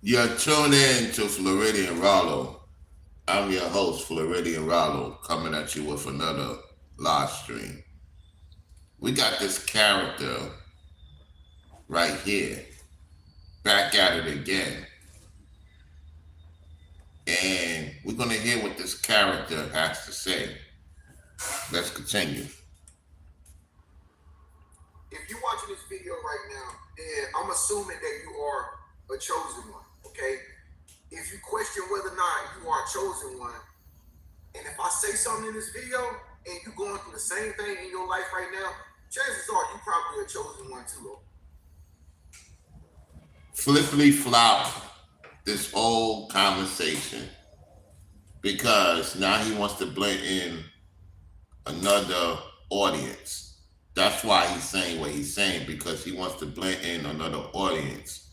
You're tuned in to Floridian Rollo. I'm your host, Floridian Rollo, coming at you with another live stream. We got this character right here, back at it again. And we're going to hear what this character has to say. Let's continue. If you're watching this video right now, then I'm assuming that you are a chosen one, okay? If you question whether or not you are a chosen one, and if I say something in this video and you're going through the same thing in your life right now, chances are you probably a chosen one too. Flippily flop this whole conversation because now he wants to blend in another audience. That's why he's saying what he's saying, because he wants to blend in another audience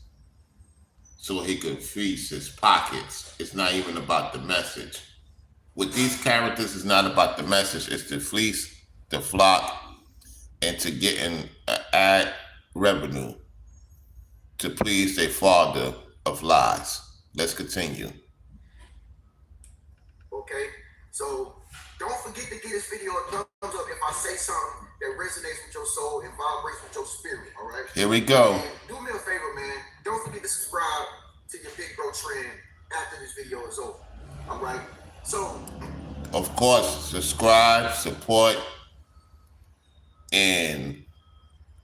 so he could feast his pockets. It's not even about the message. With these characters, it's not about the message. It's to fleece the flock and to get an ad revenue to please their father of lies. Let's continue. Okay, so don't forget to give this video a thumbs up if I say something that resonates with your soul and vibrates with your spirit, all right? Here we go. And do me a favor, man. Don't forget to subscribe to your Big Bro Trend after this video is over, all right? So, of course, subscribe, support, and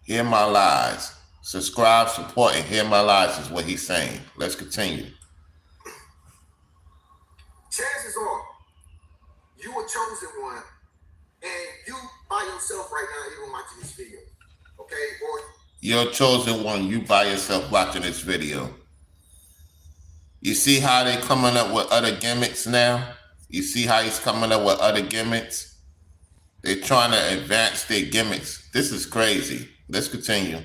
hear my lies. Subscribe, support, and hear my lies is what he's saying. Let's continue. Chances are you a chosen one, and you by yourself right now even watching this video, okay? Or you're a chosen one, you by yourself watching this video. You see how they're coming up with other gimmicks now? You see how he's coming up with other gimmicks? They're trying to advance their gimmicks. This is crazy. Let's continue.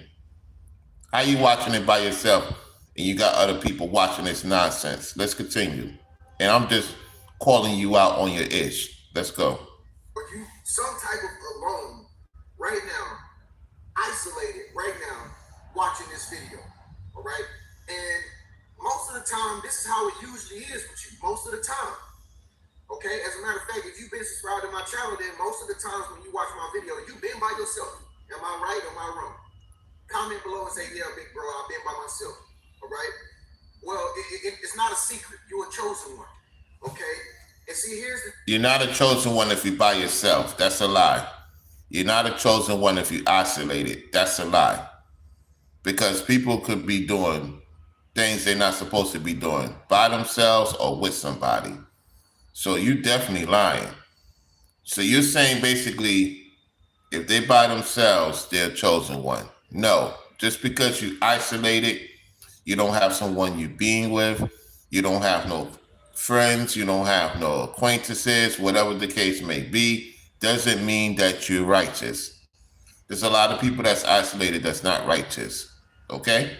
How you watching it by yourself and you got other people watching this nonsense? Let's continue. And I'm just calling you out on your ish. Let's go. You some type of alone right now, isolated right now, watching this video, all right? And most of the time, this is how it usually is with you, most of the time, okay? As a matter of fact, if you've been subscribed to my channel, then most of the times when you watch my video, you've been by yourself. Am I right or am I wrong? Comment below and say, yeah, big bro, I've been by myself, all right? Well, it's not a secret. You're a chosen one, okay? And see, you're not a chosen one if you're by yourself. That's a lie. You're not a chosen one if you're isolated. That's a lie. Because people could be doing things they're not supposed to be doing by themselves or with somebody. So you definitely lying. So you're saying basically, if they by themselves, they're a chosen one. No, just because you isolated, you don't have someone you being with, you don't have no friends, you don't have no acquaintances, whatever the case may be, doesn't mean that you're righteous. There's a lot of people that's isolated that's not righteous, okay?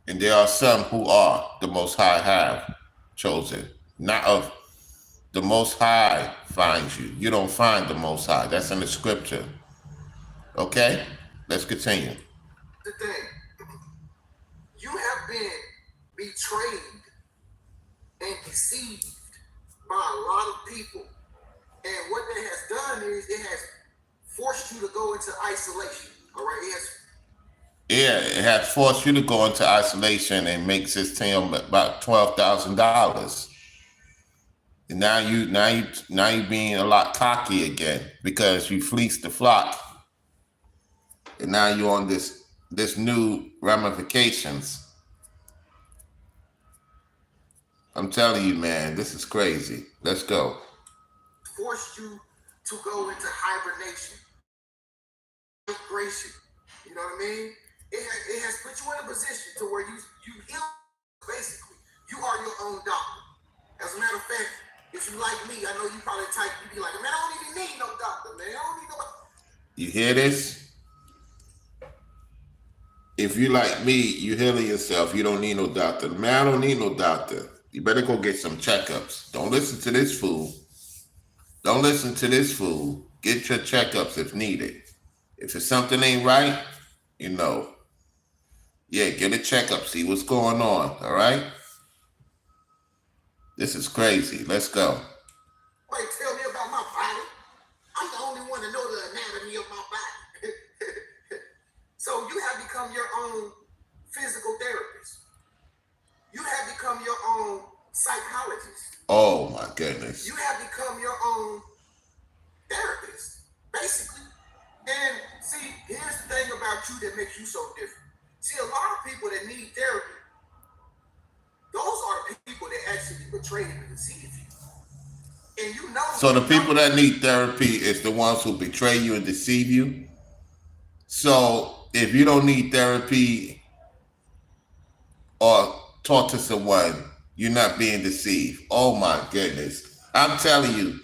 And there are some who are the Most High have chosen. Not of the Most High finds you. You don't find the Most High. That's in the scripture. Okay? Let's continue. The thing, you have been betrayed and deceived by a lot of people. And what that has done is it has forced you to go into isolation. All right? It has forced you to go into isolation and make this team about $12,000. And now you being a lot cocky again because you fleeced the flock. And now you're on this new ramifications. I'm telling you, man, this is crazy. Let's go. Forced you to go into hibernation, migration. You know what I mean? It has put you in a position to where you heal. Basically, you are your own doctor. As a matter of fact, if you like me, I know you probably type. You be like, man, I don't even need no doctor, man. I don't need nobody. You hear this? If you like me, you healing yourself. You don't need no doctor. Man, I don't need no doctor. You better go get some checkups. Don't listen to this fool. Don't listen to this fool. Get your checkups if needed. If it's something ain't right, Yeah, get a checkup, see what's going on. All right. This is crazy. Let's go. Wait, tell me about my body. I'm the only one to know the anatomy of my body. So you have become your own physical therapist. You have become your own psychologist. Oh my goodness. You have become your own therapist, basically. And see, here's the thing about you that makes you so different. See, a lot of people that need therapy, those are the people that actually betray and deceive you. And you know. So the people that need therapy is the ones who betray you and deceive you. So if you don't need therapy or talk to someone, you're not being deceived. Oh my goodness. I'm telling you,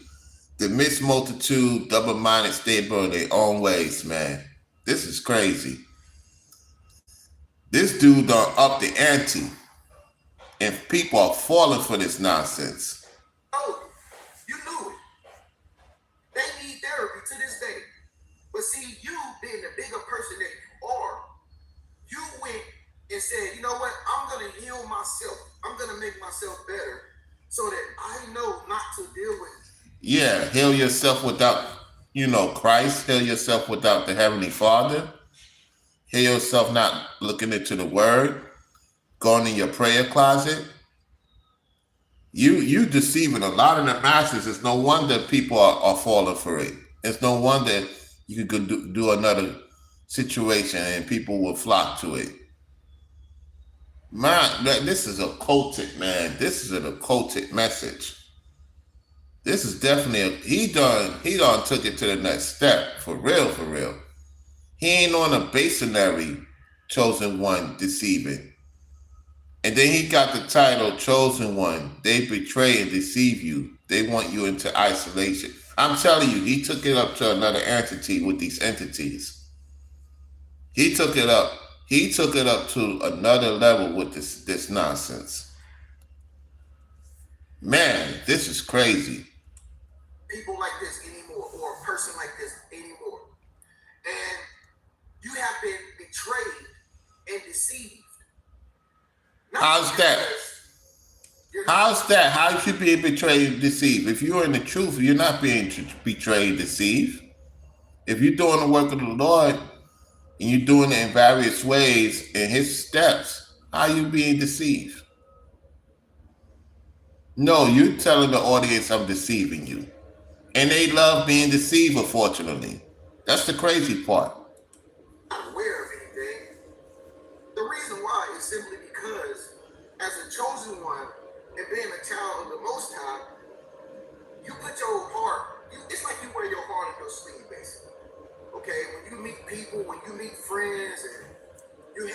the mixed multitude, double-minded, stable in their own ways, man. This is crazy. This dude done up the ante. And people are falling for this nonsense. Oh, you knew it. They need therapy to this day. But see, you being the bigger person that you are, you went and said, you know what? I'm going to heal myself. I'm going to make myself better so that I know not to deal with it. Yeah, heal yourself without, Christ. Heal yourself without the Heavenly Father. Heal yourself not looking into the Word. Going in your prayer closet. You deceiving a lot of the masses. It's no wonder people are falling for it. It's no wonder you could do another situation and people will flock to it. Man, this is a occultic, man. This is an occultic message. This is definitely he done took it to the next step. For real, for real. He ain't on a Masonry chosen one deceiving. And then he got the title chosen one. They betray and deceive you. They want you into isolation. I'm telling you, he took it up to another entity with these entities. He took it up to another level with this nonsense. Man, this is crazy. People like this anymore, or a person like this anymore. And you have been betrayed and deceived. How's that? How's that? How should be betrayed and deceived? If you're in the truth, you're not being betrayed and deceived. If you're doing the work of the Lord and you're doing it in various ways in His steps, how are you being deceived? No, you're telling the audience I'm deceiving you. And they love being deceived, unfortunately. That's the crazy part. I'm not aware of anything. The reason why is simply because as a chosen one and being a child of the Most High, you put your heart, it's like you wear your heart on your sleeve, basically. Okay, when you meet people, when you meet friends, and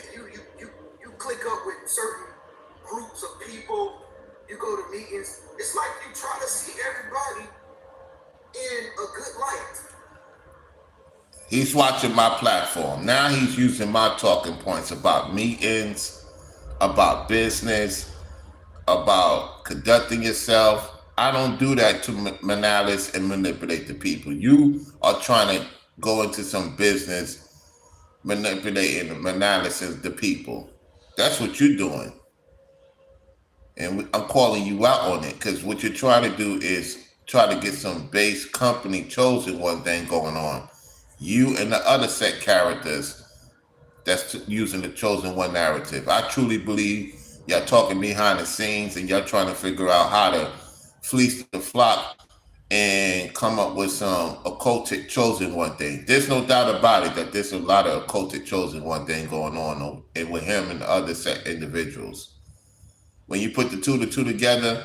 you click up with certain groups of people, you go to meetings, it's like you try to see everybody in a good light. He's watching my platform. Now he's using my talking points about meetings, about business, about conducting yourself. I don't do that to manalize and manipulate the people. You are trying to go into some business, manipulating and manalizing the people. That's what you're doing. And I'm calling you out on it because what you're trying to do is try to get some base company chosen one thing going on. You and the other set characters that's using the chosen one narrative. I truly believe y'all talking behind the scenes and y'all trying to figure out how to fleece the flock and come up with some occultic chosen one thing. There's no doubt about it that there's a lot of occultic chosen one thing going on and with him and the other set individuals. When you put the two together,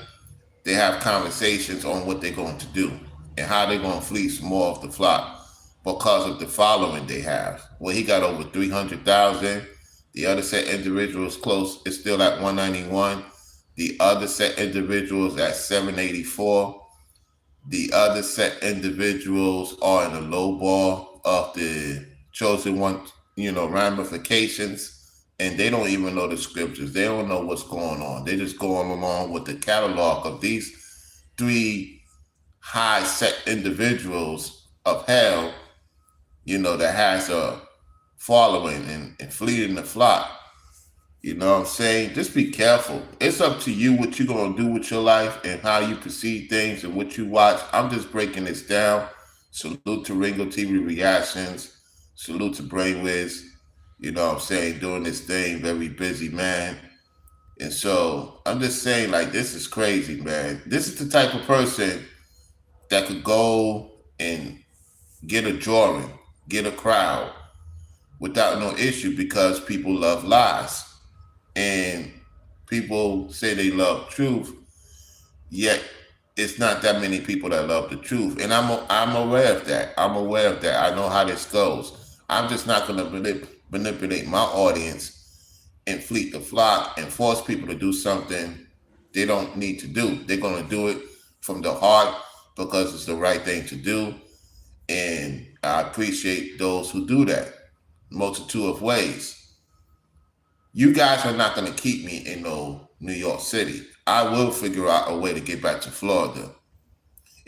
they have conversations on what they're going to do and how they're going to fleece more of the flock because of the following they have. Well, he got over 300,000. The other set individuals close is still at 191. The other set individuals at 784. The other set individuals are in the low ball of the chosen one, ramifications. And they don't even know the scriptures. They don't know what's going on. They're just going along with the catalog of these three high set individuals of hell, that has a following and fleeing the flock. You know what I'm saying? Just be careful. It's up to you what you're going to do with your life and how you perceive things and what you watch. I'm just breaking this down. Salute to Ringo TV Reactions. Salute to Brainwiz. You know what I'm saying? Doing this thing, very busy, man. And so I'm just saying, like, this is crazy, man. This is the type of person that could go and get a drawing, get a crowd without no issue because people love lies. And people say they love truth, yet it's not that many people that love the truth. And I'm aware of that. I'm aware of that. I know how this goes. I'm just not going to manipulate my audience and fleet the flock and force people to do something they don't need to do. They're going to do it from the heart because it's the right thing to do. And I appreciate those who do that. Multitude of ways. You guys are not going to keep me in no New York City. I will figure out a way to get back to Florida.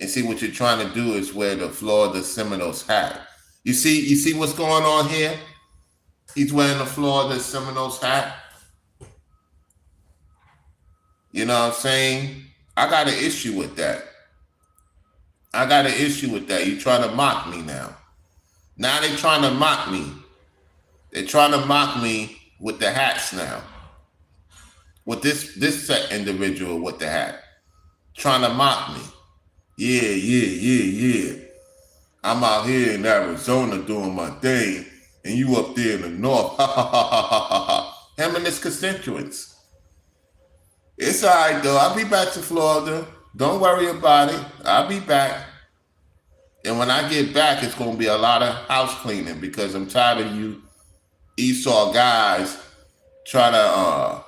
And see, what you're trying to do is wear the Florida Seminoles hat. You see what's going on here? He's wearing the Florida Seminoles hat. You know what I'm saying? I got an issue with that. I got an issue with that. You're trying to mock me now. Now they're trying to mock me. They're trying to mock me with the hats now. With this set individual with the hat. Trying to mock me. Yeah. I'm out here in Arizona doing my thing, and you up there in the north. Him and his constituents. It's all right, though. I'll be back to Florida. Don't worry about it. I'll be back. And when I get back, it's going to be a lot of house cleaning because I'm tired of you Esau guys trying to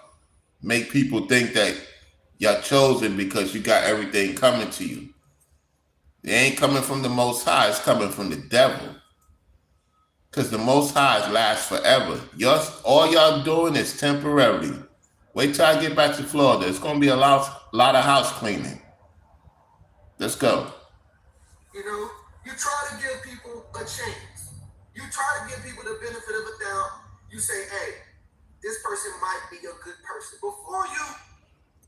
make people think that you're chosen because you got everything coming to you. It ain't coming from the Most High. It's coming from the devil. Because the Most High lasts forever. All y'all doing is temporary. Wait till I get back to Florida. It's going to be a lot of house cleaning. Let's go. You know, you try to give people a chance. You try to give people the benefit of a doubt. You say, hey, this person might be a good person. Before you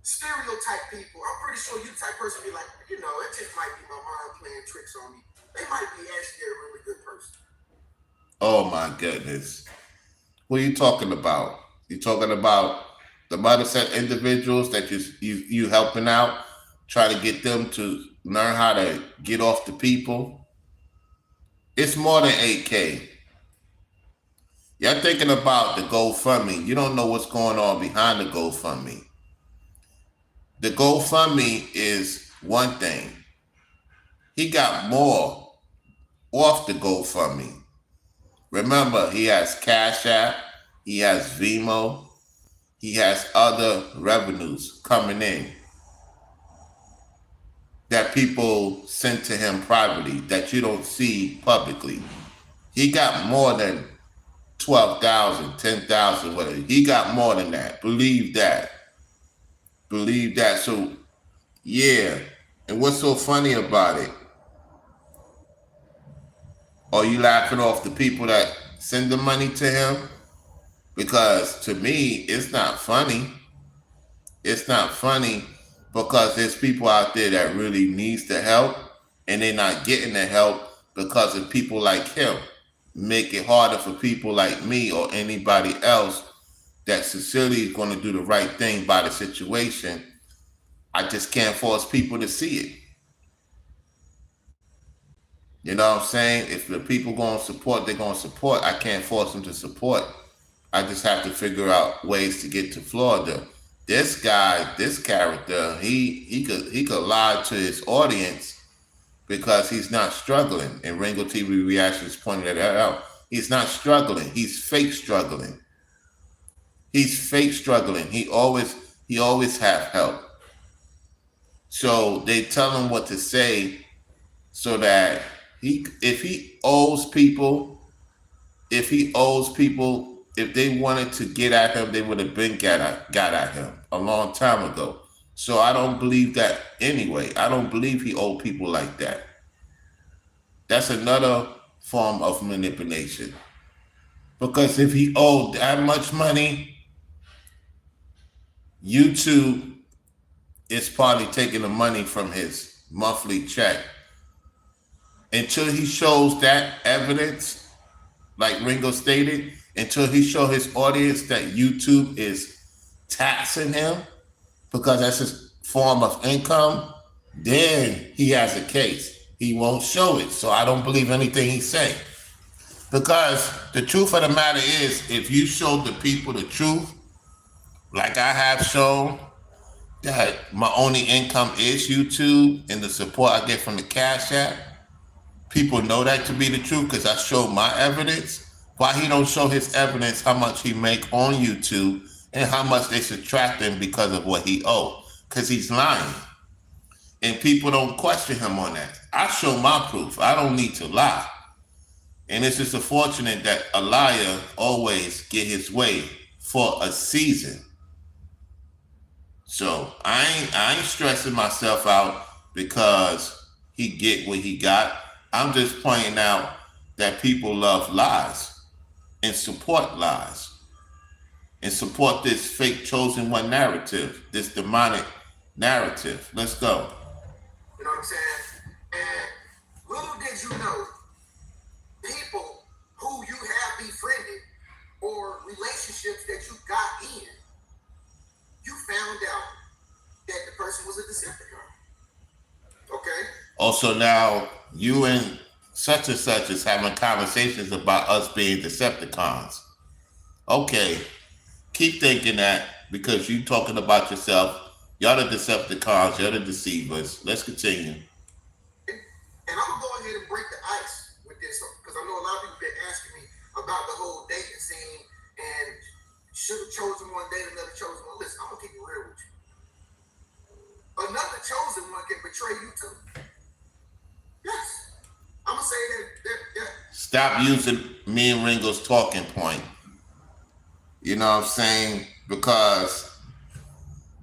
stereotype people, I'm pretty sure you type person be like, you know, it just might be my mind playing tricks on me. They might be actually a really good person. Oh my goodness. What are you talking about? You talking about the mindset individuals that you helping out, try to get them to learn how to get off the people? It's more than 8K. Y'all thinking about the GoFundMe. You don't know what's going on behind the GoFundMe. The GoFundMe is one thing. He got more off the GoFundMe. Remember, he has Cash App, he has Vimo, he has other revenues coming in that people send to him privately that you don't see publicly. He got more than 12,000, 10,000, whatever. He got more than that. Believe that. Believe that. So, yeah. And what's so funny about it? Are you laughing off the people that send the money to him? Because to me, it's not funny. It's not funny because there's people out there that really needs the help and they're not getting the help because of people like him. Make it harder for people like me or anybody else that sincerely is going to do the right thing by the situation. I just can't force people to see it. You know what I'm saying? If the people going to support, they're going to support. I can't force them to support. I just have to figure out ways to get to Florida. This guy, this character, he could lie to his audience because he's not struggling. And Ringo TV Reactions pointed that out. He's not struggling. He's fake struggling. He's fake struggling. He always have help. So they tell him what to say so that if he owes people, if they wanted to get at him, they would have been got at him a long time ago. So I don't believe that anyway. I don't believe he owed people like that. That's another form of manipulation. Because if he owed that much money, YouTube is partly taking the money from his monthly check. Until he shows that evidence, like Ringo stated, until he show his audience that YouTube is taxing him because that's his form of income, then he has a case. He won't show it. So I don't believe anything he's saying. Because the truth of the matter is, if you show the people the truth, like I have shown, that my only income is YouTube and the support I get from the Cash App, people know that to be the truth because I showed my evidence. Why he don't show his evidence how much he make on YouTube and how much they subtract him because of what he owe? Because he's lying. And people don't question him on that. I show my proof. I don't need to lie. And it's just unfortunate that a liar always get his way for a season. So I ain't stressing myself out because he get what he got. I'm just pointing out that people love lies and support lies and support this fake chosen one narrative, this demonic narrative. Let's go. You know what I'm saying? And little did you know, people who you have befriended or relationships that you got in, you found out that the person was a Decepticon. Okay? Also now, you and such is having conversations about us being Decepticons. Okay, keep thinking that because you talking about yourself. Y'all the Decepticons, you're the deceivers. Let's continue. And I'm going to go ahead and break the ice with this because I know a lot of people been asking me about the whole dating scene and should have chosen one, date another chosen one. Listen, I'm going to keep it real with you. Another chosen one can betray you too. Yes. I'm going to say that. Stop using me and Ringo's talking point. You know what I'm saying? Because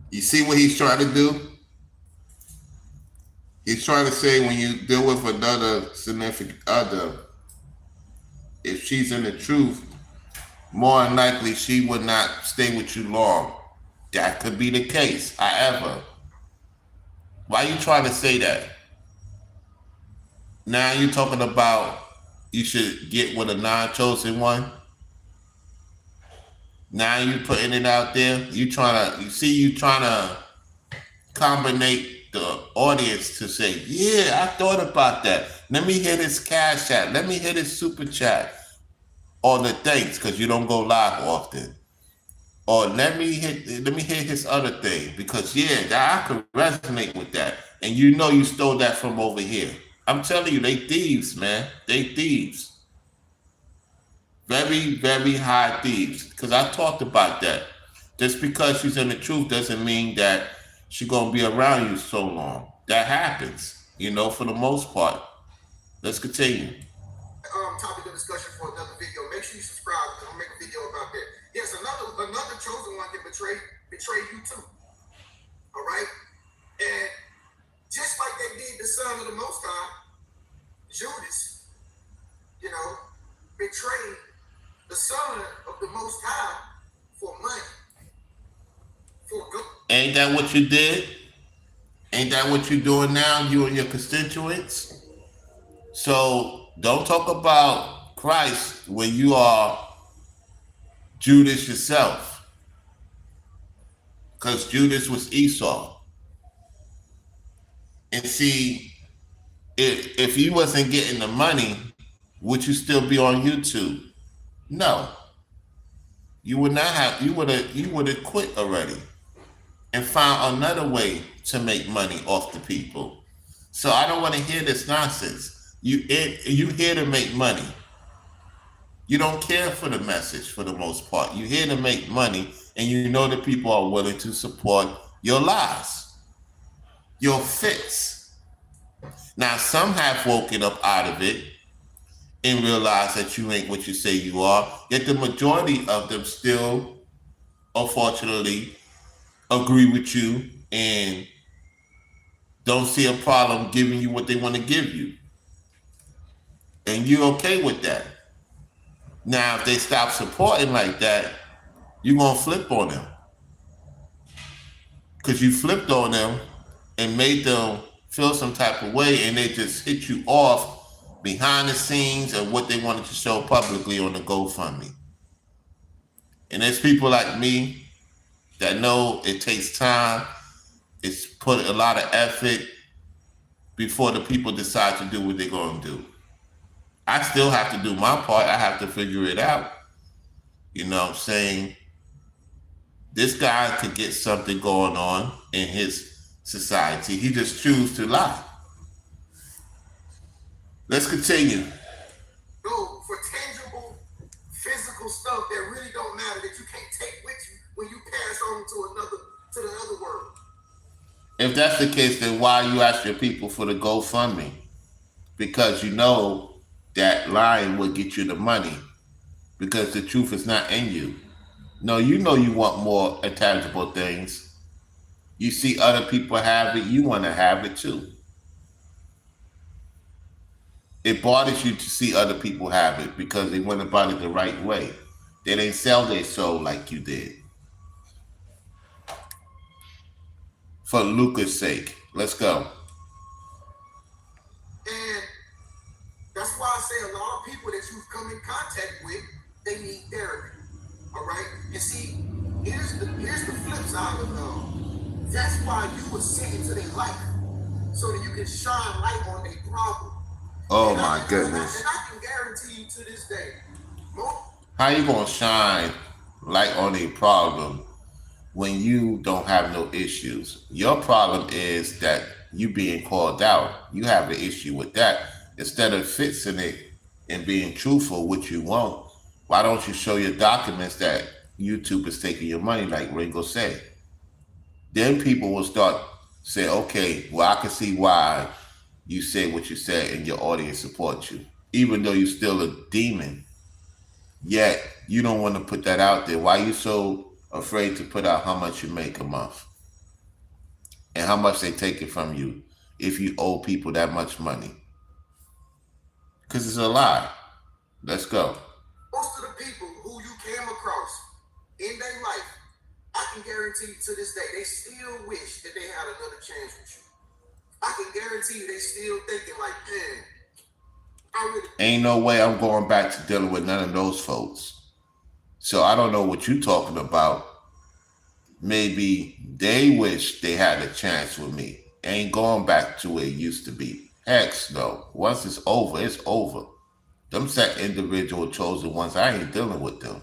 you see what he's trying to do? He's trying to say when you deal with another significant other, if she's in the truth, more than likely she would not stay with you long. That could be the case. However, why are you trying to say that? Now you're talking about you should get with a non-chosen one. Now you putting it out there. You trying to combinate the audience to say, yeah, I thought about that. Let me hear this Cash App. Let me hear this Super Chat. Or the thanks, because you don't go live often. Or let me hear his other thing. Because I could resonate with that. And you know you stole that from over here. I'm telling you, they thieves, man. They thieves. Very, very high thieves. Because I talked about that. Just because she's in the truth doesn't mean that she's going to be around you so long. That happens, for the most part. Let's continue. Topic of discussion for another video. Make sure you subscribe because I'll make a video about that. Yes, another chosen one can betray you too. All right? And just like they did the Son of the Most High, Judas, betrayed the Son of the Most High for money. For good. Ain't that what you did? Ain't that what you're doing now, you and your constituents? So don't talk about Christ when you are Judas yourself. Because Judas was Esau. And see, if you wasn't getting the money, would you still be on YouTube? No. You would not have, you would have quit already and found another way to make money off the people. So I don't want to hear this nonsense. You here to make money. You don't care for the message for the most part. You're here to make money, and you know that people are willing to support your lies, your fits. Now, some have woken up out of it and realized that you ain't what you say you are, yet the majority of them still, unfortunately, agree with you and don't see a problem giving you what they want to give you. And you're okay with that. Now, if they stop supporting like that, you're going to flip on them. because you flipped on them and made them feel some type of way, and they just hit you off behind the scenes of what they wanted to show publicly on the GoFundMe. And there's people like me that know it takes time. It's put a lot of effort before the people decide to do what they're going to do. I still have to do my part. I have to figure it out. You know what I'm saying? This guy could get something going on in his society. He just chooses to lie. Let's continue. No, for tangible, physical stuff that really don't matter, that you can't take with you when you pass on to the other world. If that's the case, then why you ask your people for the GoFundMe? Because you know that lying will get you the money. Because the truth is not in you. No, you know you want more intangible things. You see other people have it, you want to have it too. It bothers you to see other people have it because they went about it the right way. They didn't sell their soul like you did. For lucre's sake. Let's go. And that's why I say a lot of people that you've come in contact with, they need therapy. All right? And see, here's the flip side of it all. That's why you were sent into their life, so that you can shine light on their problem. Oh my goodness. And I can guarantee you to this day, how you gonna shine light on a problem when you don't have no issues? Your problem is that you being called out. You have an issue with that. Instead of fixing it and being truthful, which you won't, why don't you show your documents that YouTube is taking your money, like Ringo said? Then people will start say, okay, well, I can see why you said what you said and your audience supports you, even though you're still a demon. Yet you don't want to put that out there. Why are you so afraid to put out how much you make a month and how much they take it from you if you owe people that much money? Because it's a lie. Let's go. Most of the people who you came across in their life, I can guarantee you to this day, they still wish that they had another chance with you. I can guarantee you they still thinking like, man, ain't no way I'm going back to dealing with none of those folks. So I don't know what you're talking about. Maybe they wish they had a chance with me. Ain't going back to where it used to be. Heck no. Once it's over, it's over. Them set individual chosen ones, I ain't dealing with them.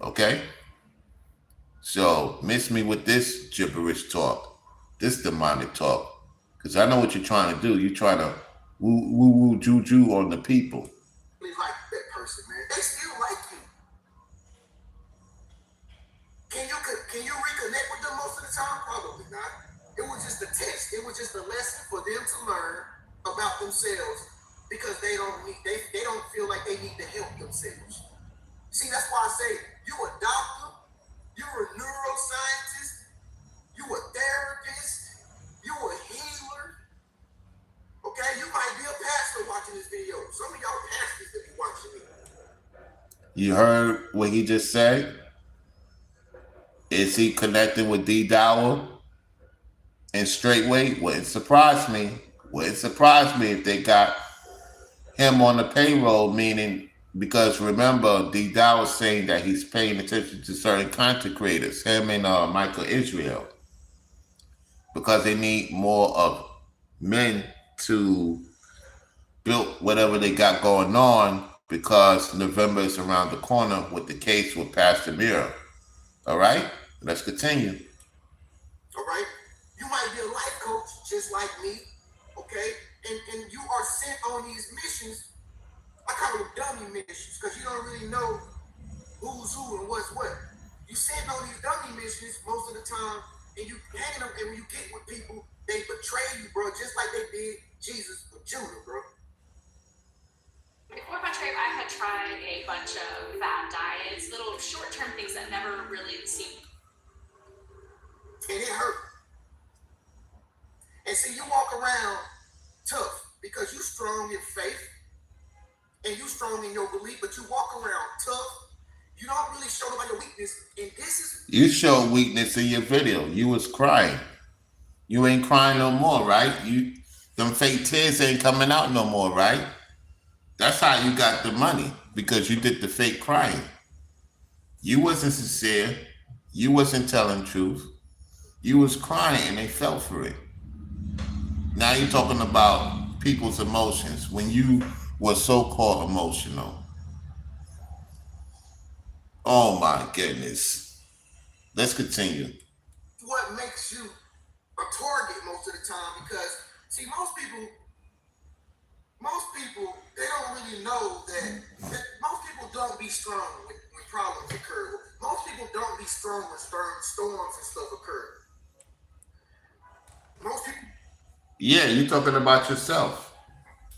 Okay? So miss me with this gibberish talk, this demonic talk. Because I know what you're trying to do. You're trying to woo juju on the people. Like that person, man. They still like you. Can you reconnect with them most of the time? Probably not. It was just a test. It was just a lesson for them to learn about themselves, because they don't feel like they need to help themselves. See, that's why I say you a doctor, you're a neuroscientist, you a therapist, you a healer. Okay, you might be a pastor watching this video. Some of y'all pastors that be watching me. You heard what he just said? Is he connected with D Dower and Straightway? Wouldn't surprise me. Wouldn't surprise me if they got him on the payroll, meaning, because remember, D Dower was saying that he's paying attention to certain content creators, him and Michael Israel, because they need more of men to build whatever they got going on, because November is around the corner with the case with Pastor Mira. All right, let's continue. All right, you might be a life coach just like me, okay? And you are sent on these missions. I call them dummy missions, because you don't really know who's who and what's what. You sent on these dummy missions most of the time, and you hanging them, and when you get with people, they betray you, bro, just like they did Jesus with Judah, bro. Before my trip, I had tried a bunch of fad diets, little short-term things that never really seemed. And it hurt. And see, you walk around tough because you strong in faith and you strong in your belief, but you walk around tough. You don't really show nobody your weakness. And this is You showed weakness in your video. You was crying. You ain't crying no more, right? Them fake tears ain't coming out no more, right? That's how you got the money, because you did the fake crying. You wasn't sincere. You wasn't telling truth. You was crying and they fell for it. Now you're talking about people's emotions when you were so-called emotional. Oh my goodness. Let's continue. What makes you a target most of the time? Because see, most people, they don't really know that most people don't be strong when problems occur. Most people don't be strong when storms and stuff occur. Most people. Yeah, you're talking about yourself.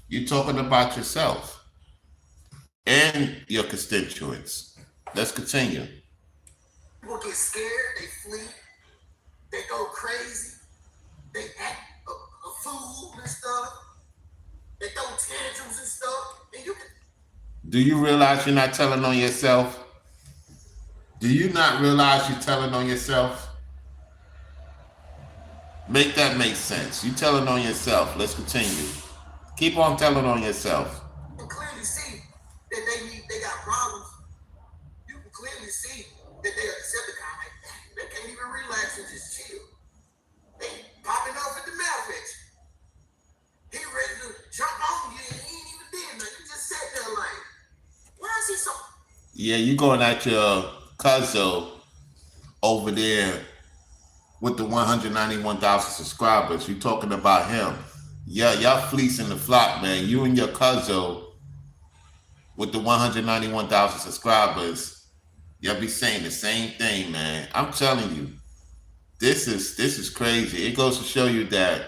You're talking about yourself and your constituents. Let's continue. People get scared, they flee, they go crazy, they act a fool and stuff, they throw tantrums and stuff, and you can. Do you realize you're not telling on yourself? Do you not realize you're telling on yourself? Make that make sense. You telling on yourself. Let's continue. Keep on telling on yourself. You can clearly see that they got problems. You can clearly see that they are Decepticon. Like, they can't even relax and just chill. They popping off at the mouth at you. He ready to jump on you and he ain't even did nothing. You just sat there like, why is he so? Yeah, you going at your cousin over there with the 191,000 subscribers. You talking about him. Yeah, y'all fleecing the flock, man. You and your cousin with the 191,000 subscribers, y'all be saying the same thing, man. I'm telling you, this is crazy. It goes to show you that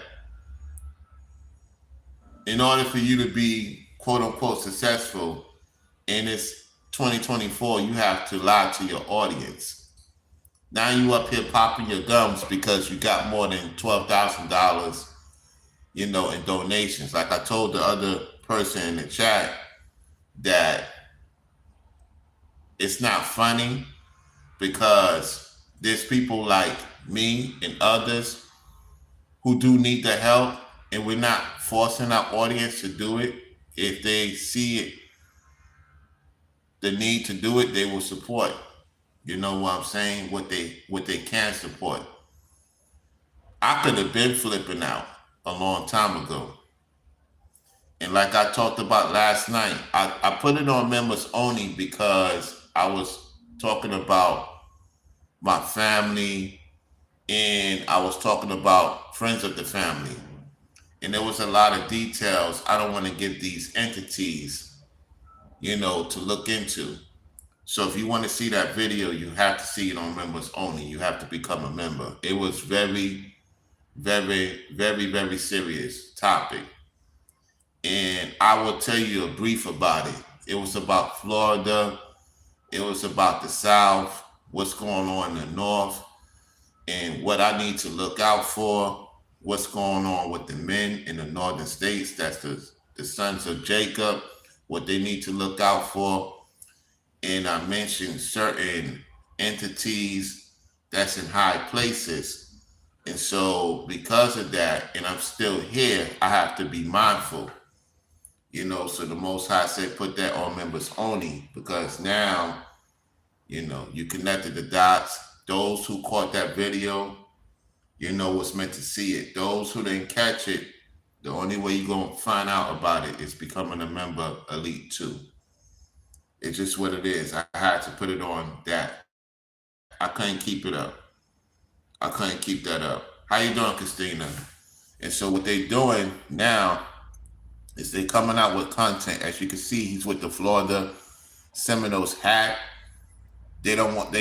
in order for you to be quote unquote successful in this 2024, you have to lie to your audience. Now you up here popping your gums because you got more than $12,000, in donations. Like I told the other person in the chat that it's not funny because there's people like me and others who do need the help, and we're not forcing our audience to do it. If they see it, the need to do it, they will support. You know what I'm saying? What they can support. I could have been flipping out a long time ago. And like I talked about last night, I put it on members only because I was talking about my family and I was talking about friends of the family. And there was a lot of details I don't want to give these entities, to look into. So if you want to see that video, you have to see it on members only. You have to become a member. It was very, very, very, very serious topic. And I will tell you a brief about it. It was about Florida. It was about the South, what's going on in the North, and what I need to look out for, what's going on with the men in the northern states. That's the sons of Jacob, what they need to look out for. And I mentioned certain entities that's in high places. And so because of that, and I'm still here, I have to be mindful. So the Most High said, put that on members only, because now, you connected the dots. Those who caught that video, what's meant to see it. Those who didn't catch it, the only way you're going to find out about it is becoming a member Elite 2. It's just what it is. I had to put it on that. I couldn't keep it up. I couldn't keep that up. How you doing, Christina? And so what they're doing now is they're coming out with content. As you can see, he's with the Florida Seminoles hat. They're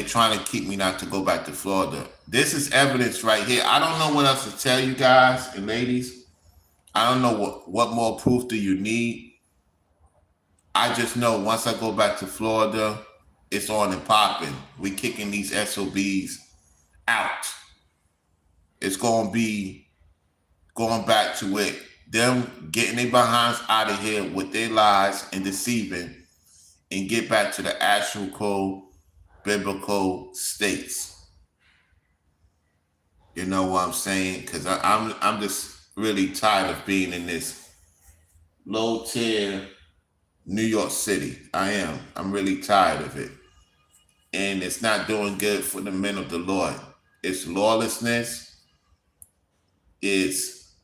trying to keep me not to go back to Florida. This is evidence right here. I don't know what else to tell you guys and ladies. I don't know what more proof do you need. I just know once I go back to Florida, it's on and popping. We kicking these SOBs out. It's going to be going back to it. Them getting their behinds out of here with their lies and deceiving, and get back to the actual biblical states. You know what I'm saying? Because I'm just really tired of being in this low tier New York City. I am. I'm really tired of it. And it's not doing good for the men of the Lord. It's lawlessness. It's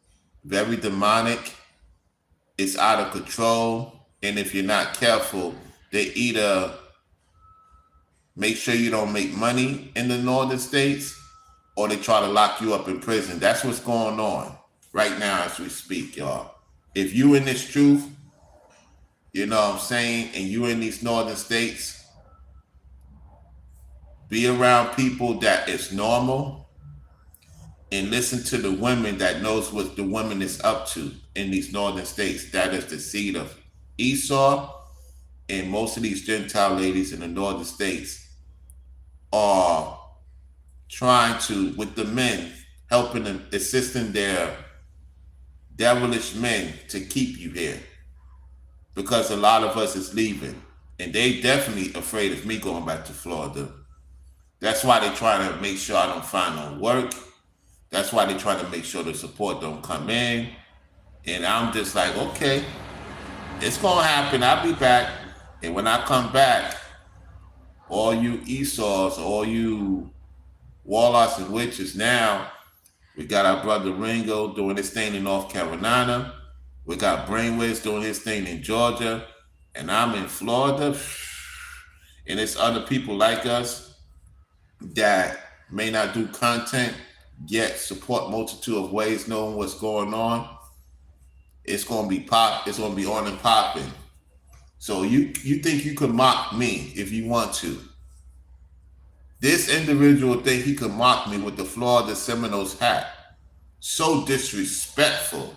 very demonic. It's out of control. And if you're not careful, they either make sure you don't make money in the northern states, or they try to lock you up in prison. That's what's going on right now as we speak, y'all. If you in this truth, you know what I'm saying, and you in these northern states, be around people that is normal and listen to the women that knows what the woman is up to in these northern states. That is the seed of Esau, and most of these Gentile ladies in the northern states are trying to, with the men, helping them, assisting their devilish men to keep you here. Because a lot of us is leaving. And they definitely afraid of me going back to Florida. That's why they try to make sure I don't find no work. That's why they try to make sure the support don't come in. And I'm just like, okay, it's going to happen. I'll be back. And when I come back, all you Esau's, all you warlocks and witches, now we got our brother Ringo doing his thing in North Carolina. We got Brainwaves doing his thing in Georgia. And I'm in Florida. And it's other people like us that may not do content, yet support multitude of ways, knowing what's going on. It's going to be it's going to be on and popping. So you think you could mock me if you want to. This individual think he could mock me with the Florida Seminoles hat. So disrespectful.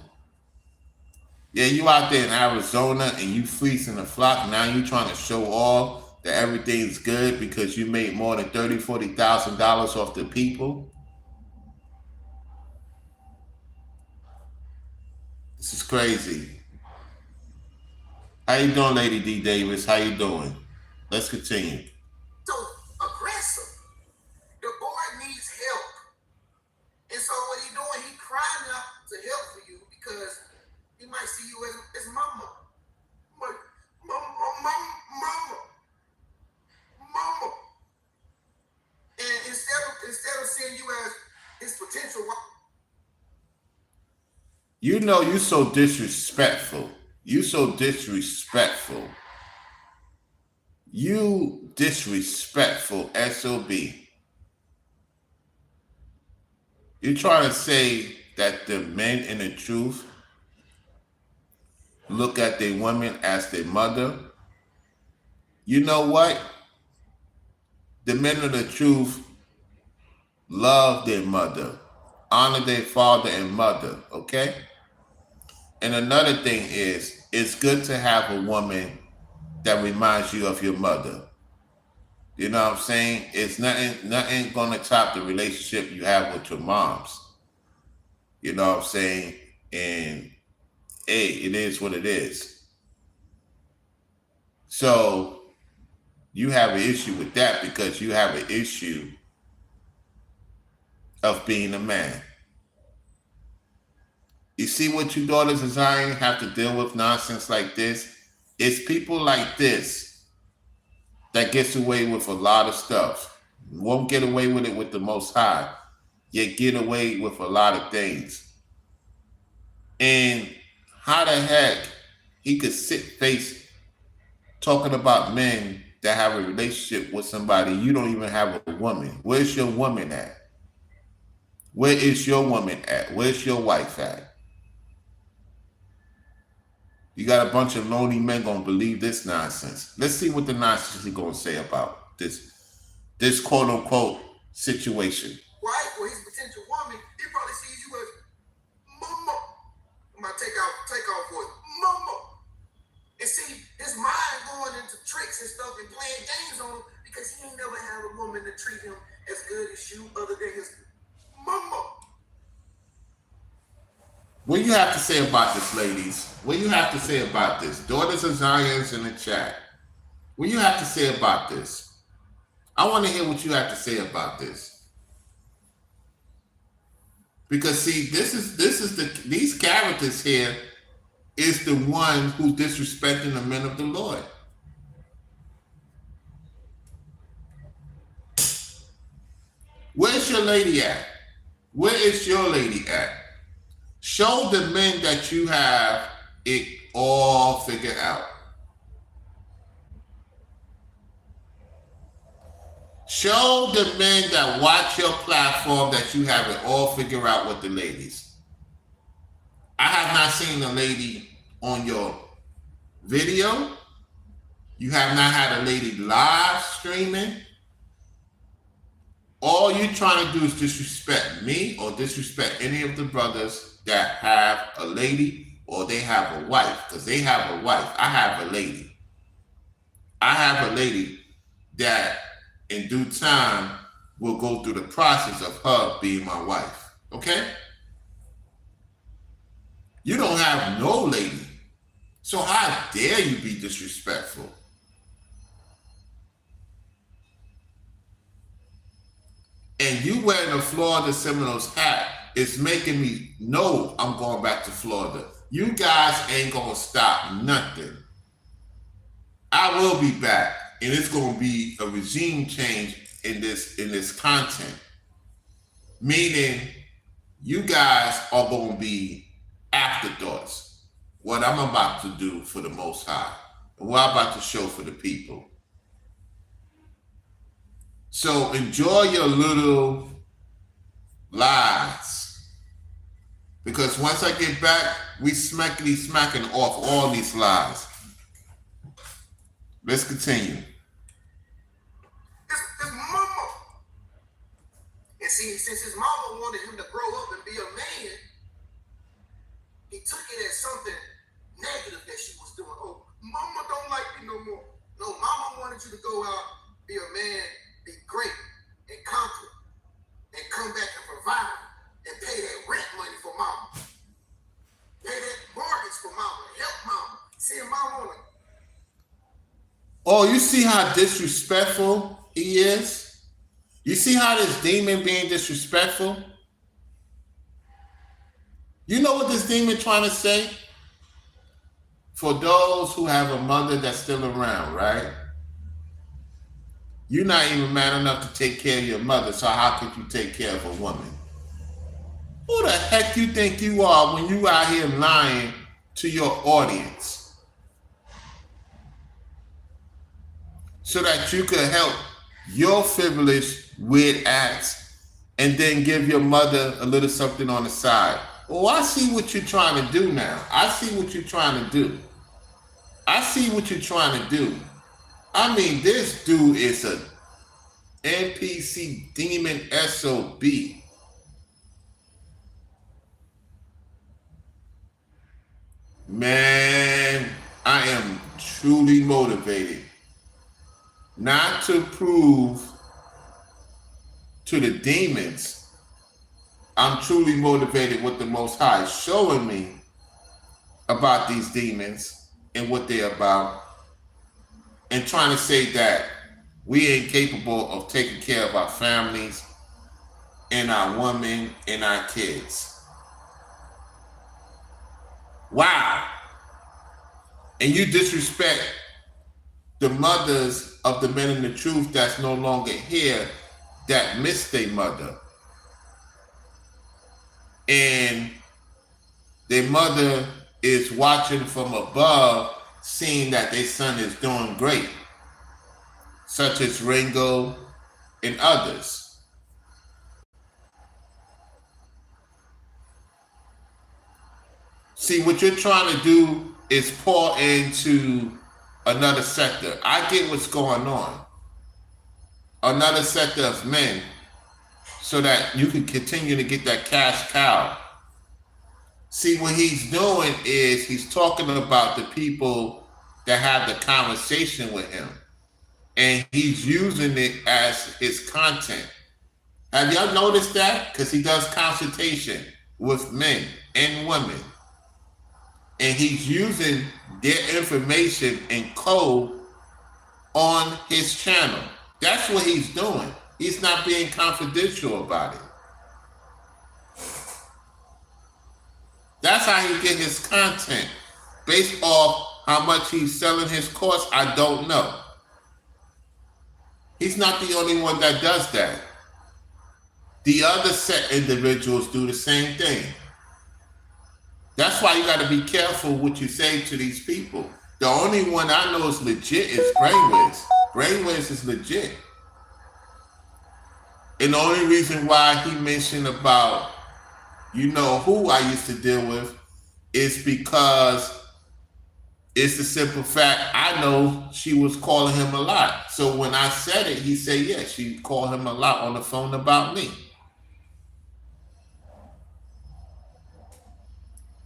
Yeah, you out there in Arizona and you fleecing the flock. Now you trying to show off that everything's good because you made more than $30,000, $40,000 off the people. This is crazy. How you doing, Lady D Davis? How you doing? Let's continue. So aggressive. The boy needs help. And so what he doing, he crying out to help for you because he might see you as mama. Mama. And instead of seeing you as his potential wife. You know, you so disrespectful. You so disrespectful. You disrespectful SOB. You're trying to say that the men in the truth look at their women as their mother. You know what? The men of the truth love their mother, honor their father and mother, okay? And another thing is, it's good to have a woman that reminds you of your mother. You know what I'm saying? It's nothing gonna top the relationship you have with your moms. You know what I'm saying? And hey, it is what it is. So you have an issue with that because you have an issue of being a man. You see what you daughters of Zion have to deal with nonsense like this? It's people like this that gets away with a lot of stuff. Won't get away with it with the Most High, yet get away with a lot of things. And how the heck he could sit face talking about men that have a relationship with somebody you don't even have a woman. Where's your woman at? Where is your woman at? Where's your wife at? You got a bunch of lonely men gonna believe this nonsense. Let's see what the nonsense he's gonna say about this quote unquote situation. Wife or his potential woman, he probably sees you as mama. I'm gonna take off voice. Mama. And see, his mind going into tricks and stuff and playing games on him because he ain't never had a woman to treat him as good as you other than his mama. What do you have to say about this, ladies? What do you have to say about this? Daughters of Zion's in the chat. What do you have to say about this? I want to hear what you have to say about this. Because see, these characters here is the one who's disrespecting the men of the Lord. Where's your lady at? Where is your lady at? Show the men that you have it all figured out. Show the men that watch your platform that you have it all figured out with the ladies. I have not seen a lady on your video. You have not had a lady live streaming. All you're trying to do is disrespect me or disrespect any of the brothers that have a lady or they have a wife, because they have a wife. I have a lady. I have a lady that in due time will go through the process of her being my wife. Okay? You don't have no lady. So how dare you be disrespectful? And you wearing a Florida Seminoles hat is making me know I'm going back to Florida. You guys ain't gonna stop nothing. I will be back, and it's gonna be a regime change in this content. Meaning, you guys are gonna be afterthoughts. What I'm about to do for the Most High, and what I'm about to show for the people. So enjoy your little lies. Because once I get back, we smacking off all these lies. Let's continue. His mama. And see, since his mama wanted him to grow up and be a man, he took it as something negative that she was doing. Oh, mama don't like me no more. No, mama wanted you to go out, be a man, be great, and conquer, and come back and provide, and pay that rent money for mama. Pay that mortgage for mama, help mama. See mama on it. Oh, you see how disrespectful he is? You see how this demon being disrespectful? You know what this demon trying to say? For those who have a mother that's still around, right? You're not even man enough to take care of your mother, so how could you take care of a woman? Who the heck you think you are when you out here lying to your audience? So that you could help your frivolous, weird acts and then give your mother a little something on the side. Oh, I see what you're trying to do now. I see what you're trying to do. I see what you're trying to do. I mean, this dude is a NPC demon SOB. Man, I am truly motivated not to prove to the demons. I'm truly motivated with the Most High showing me about these demons and what they're about, and trying to say that we ain't capable of taking care of our families and our women and our kids. Wow. And you disrespect the mothers of the men in the truth that's no longer here, that missed their mother. And their mother is watching from above, seeing that their son is doing great, such as Ringo and others. See, what you're trying to do is pour into another sector. I get what's going on. Another sector of men, so that you can continue to get that cash cow. See, what he's doing is he's talking about the people that have the conversation with him, and he's using it as his content. Have y'all noticed that? Because he does consultation with men and women, and he's using their information and code on his channel. That's what he's doing. He's not being confidential about it. That's how he get his content. Based off how much he's selling his course, I don't know. He's not the only one that does that. The other set individuals do the same thing. That's why you got to be careful what you say to these people. The only one I know is legit is Brainwiz. Brainwiz is legit. And the only reason why he mentioned about, you know, who I used to deal with is because it's the simple fact I know she was calling him a lot. So when I said it, he said, yeah, she called him a lot on the phone about me.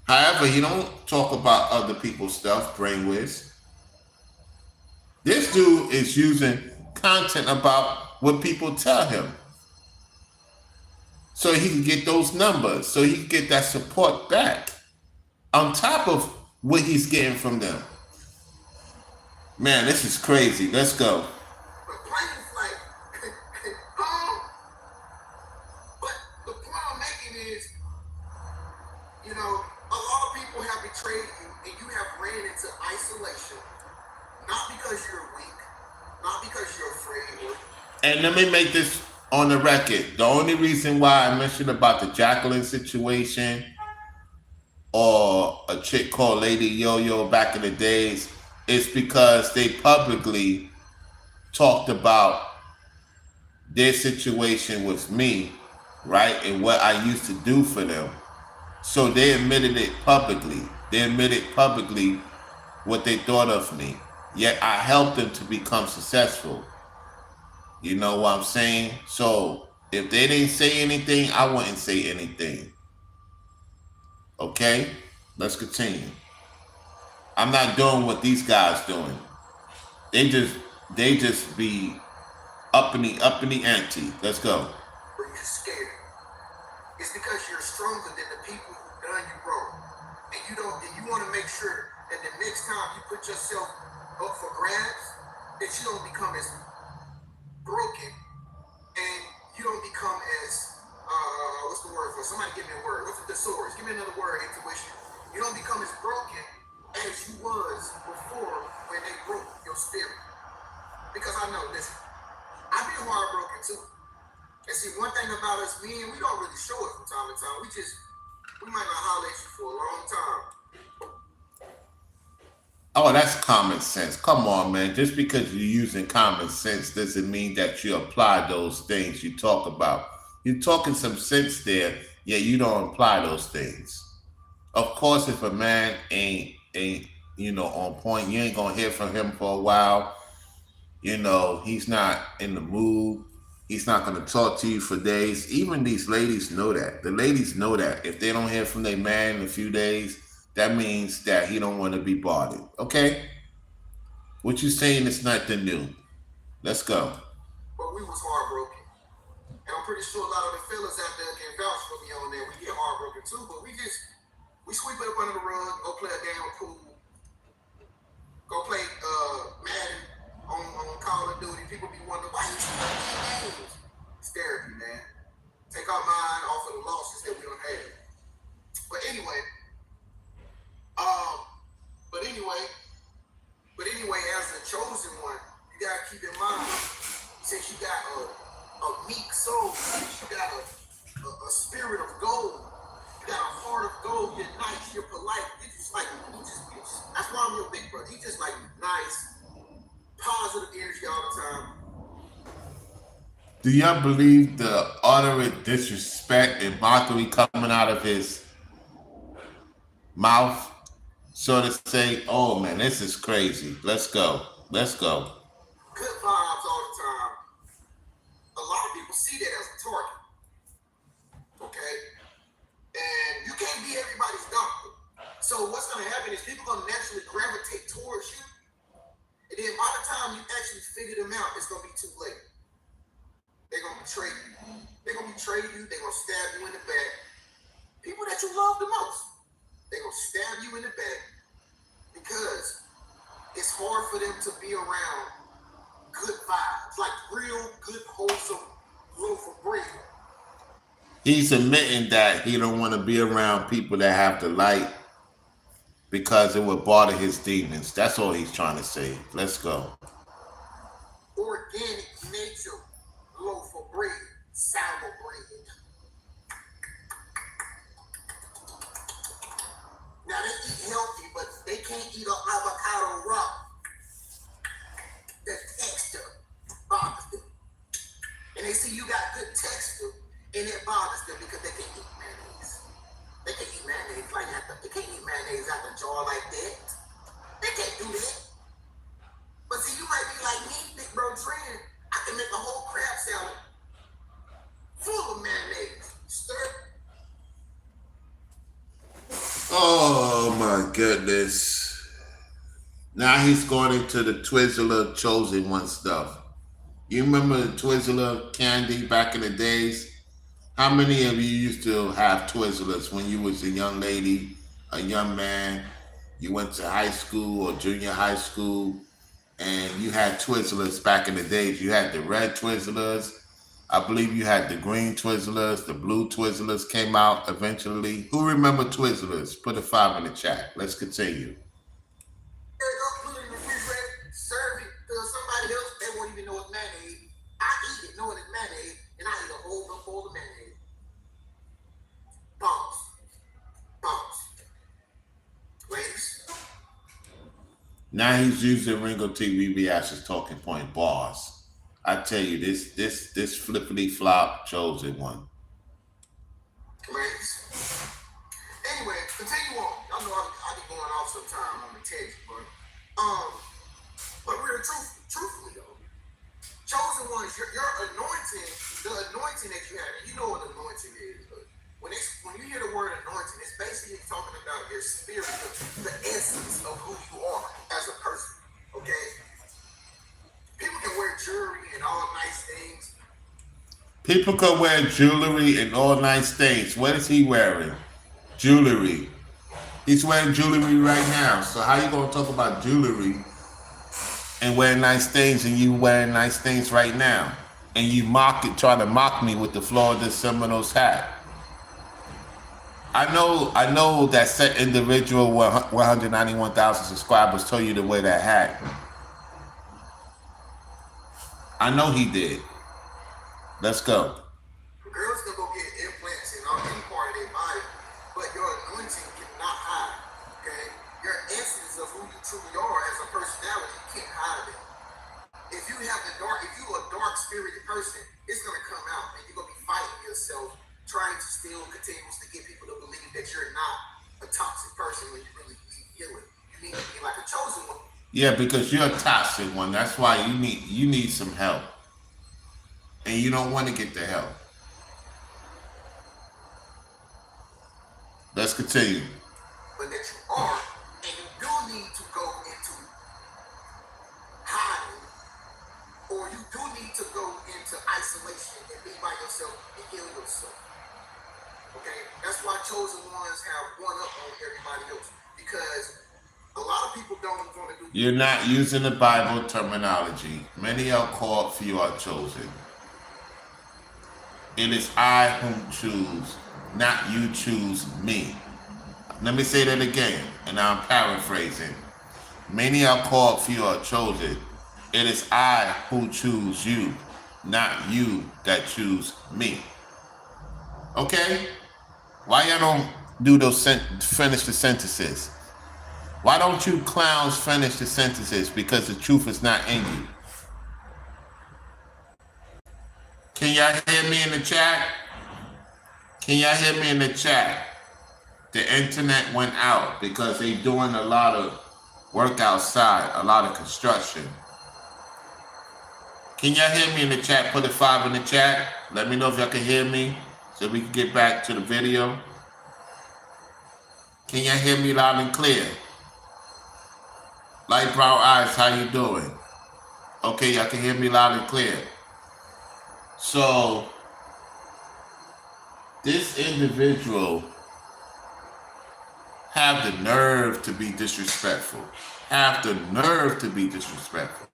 However, he don't talk about other people's stuff, Brainwiz. This dude is using content about what people tell him. So he can get those numbers, so he can get that support back on top of what he's getting from them. Man, this is crazy. Let's go. But Plaintiff, like, but the point I'm making is, you know, a lot of people have betrayed you and you have ran into isolation, not because you're weak, not because you're afraid. And let me make this on the record. The only reason why I mentioned about the Jacqueline situation or a chick called Lady Yo-Yo back in the days is because they publicly talked about their situation with me, right? And what I used to do for them. So they admitted it publicly. They admitted publicly what they thought of me. Yet I helped them to become successful. You know what I'm saying? So if they didn't say anything, I wouldn't say anything. Okay? Let's continue. I'm not doing what these guys doing. They just be up in the ante. Let's go. Or you're scared. It's because you're stronger than the people who done you wrong. And you want to make sure that the next time you put yourself up for grabs, that you don't become as broken and you don't become as what's the word for it? Somebody give me a word. What's the thesaurus? Give me another word, intuition. You don't become as broken as you was before when they broke your spirit. Because I know, listen, I've been heartbroken too. And see, one thing about us men, we don't really show it from time to time. We might not holler at you for a long time. Oh, that's common sense. Come on, man. Just because you're using common sense doesn't mean that you apply those things you talk about. You're talking some sense there, yet you don't apply those things. Of course, if a man ain't on point, you ain't gonna hear from him for a while. You know, he's not in the mood. He's not gonna talk to you for days. Even these ladies know that. The ladies know that. If they don't hear from their man in a few days, that means that he don't want to be bothered. Okay? What you saying is nothing new. Let's go. But we was heartbroken. And I'm pretty sure a lot of the fellas out there can vouch for me on that. We get heartbroken too, but we sweep it up under the rug, go play a damn pool, go play Madden on Call of Duty. People be wondering, why you playing games? It's therapy, man. Take our mind off of the losses that we don't have. But anyway, as the chosen one, you gotta keep in mind, since you got a meek soul, since you got a spirit of gold, you got a heart of gold, you're nice, you're polite, that's why I'm your big brother. He just like nice, positive energy all the time. Do y'all believe the utter disrespect and mockery coming out of his mouth? So to say, oh man, this is crazy. Let's go. Let's go. Good vibes all the time. A lot of people see that as a target. Okay? And you can't be everybody's doctor. So what's going to happen is people going to naturally gravitate towards you. And then by the time you actually figure them out, it's going to be too late. They're going to betray you. They're going to betray you. They're going to stab you in the back. People that you love the most. They're going to stab you in the back because it's hard for them to be around good vibes, like real good, wholesome loaf of bread. He's admitting that he don't want to be around people that have the light because it would bother his demons. That's all he's trying to say. Let's go. Organic nature, loaf of bread, sour bread. Now they eat healthy, but they can't eat an avocado raw. The texture bothers them. And they see you got good texture, and it bothers them because they can't eat mayonnaise. They can't eat mayonnaise like that. They can't eat mayonnaise out the jar like that. They can't do that. But see, you might be like me, Big Bro Trend. I can make a whole crab salad full of mayonnaise. Stir. Oh my goodness. Now he's going into the Twizzler Chosen One stuff. You remember the Twizzler candy back in the days? How many of you used to have Twizzlers when you was a young lady, a young man, you went to high school or junior high school, and you had Twizzlers back in the days? You had the red Twizzlers. I believe you had the green Twizzlers. The blue Twizzlers came out eventually. Who remember Twizzlers? Put a 5 in the chat. Let's continue. Put it in the refrigerator, serve it to somebody else. They won't even know it's mayonnaise. I eat it knowing it's mayonnaise, and I eat a whole bowl of mayonnaise. Bombs. Bombs. Ladies. Now he's using Ringo TV as his talking point. Bars. I tell you, this flippity flop Chosen One. Ladies. Anyway, continue on. Y'all know I be going off sometime on the text, but real truthfully though, chosen ones, your anointing, the anointing that you have, and you know what anointing is, but when you hear the word anointing, it's basically talking about your spirit, the essence of who you are as a person. Okay? People can wear jewelry and all nice things. People can wear jewelry and all nice things. What is he wearing? Jewelry. He's wearing jewelry right now. So how you gonna talk about jewelry and wearing nice things, and you wearing nice things right now, and you try to mock me with the Florida Seminoles hat? I know that set individual with 191,000 subscribers told you to wear that hat. I know he did. Let's go. Girls can go get implants in any part of their body, but your anointing cannot hide. Okay? Your essence of who you truly are as a personality, you can't hide it. If you have if you're a dark spirited person, it's gonna come out, and you're gonna be fighting yourself, trying to still continuously get people to believe that you're not a toxic person when you really need healing. You need to be like a chosen one. Yeah, because you're a toxic one. That's why you need some help. And you don't want to get the help. Let's continue. But that you are, and you do need to go into hiding, or you do need to go into isolation and be by yourself and heal yourself. Okay? That's why chosen ones have one up on everybody else, because a lot of people don't want to do. You're not using the Bible terminology. Many are called, few are chosen. It is I whom choose, not you choose me. Let me say that again, and I'm paraphrasing. Many are called, few are chosen. It is I who choose you, not you that choose me. Okay? Why y'all don't do those finish the sentences? Why don't you clowns finish the sentences? Because the truth is not in you. Can y'all hear me in the chat? Can y'all hear me in the chat? The internet went out because they doing a lot of work outside, a lot of construction. Can y'all hear me in the chat? Put a 5 in the chat. Let me know if y'all can hear me so we can get back to the video. Can y'all hear me loud and clear? Light brown eyes, how you doing? Okay, y'all can hear me loud and clear. So, this individual have the nerve to be disrespectful. Have the nerve to be disrespectful.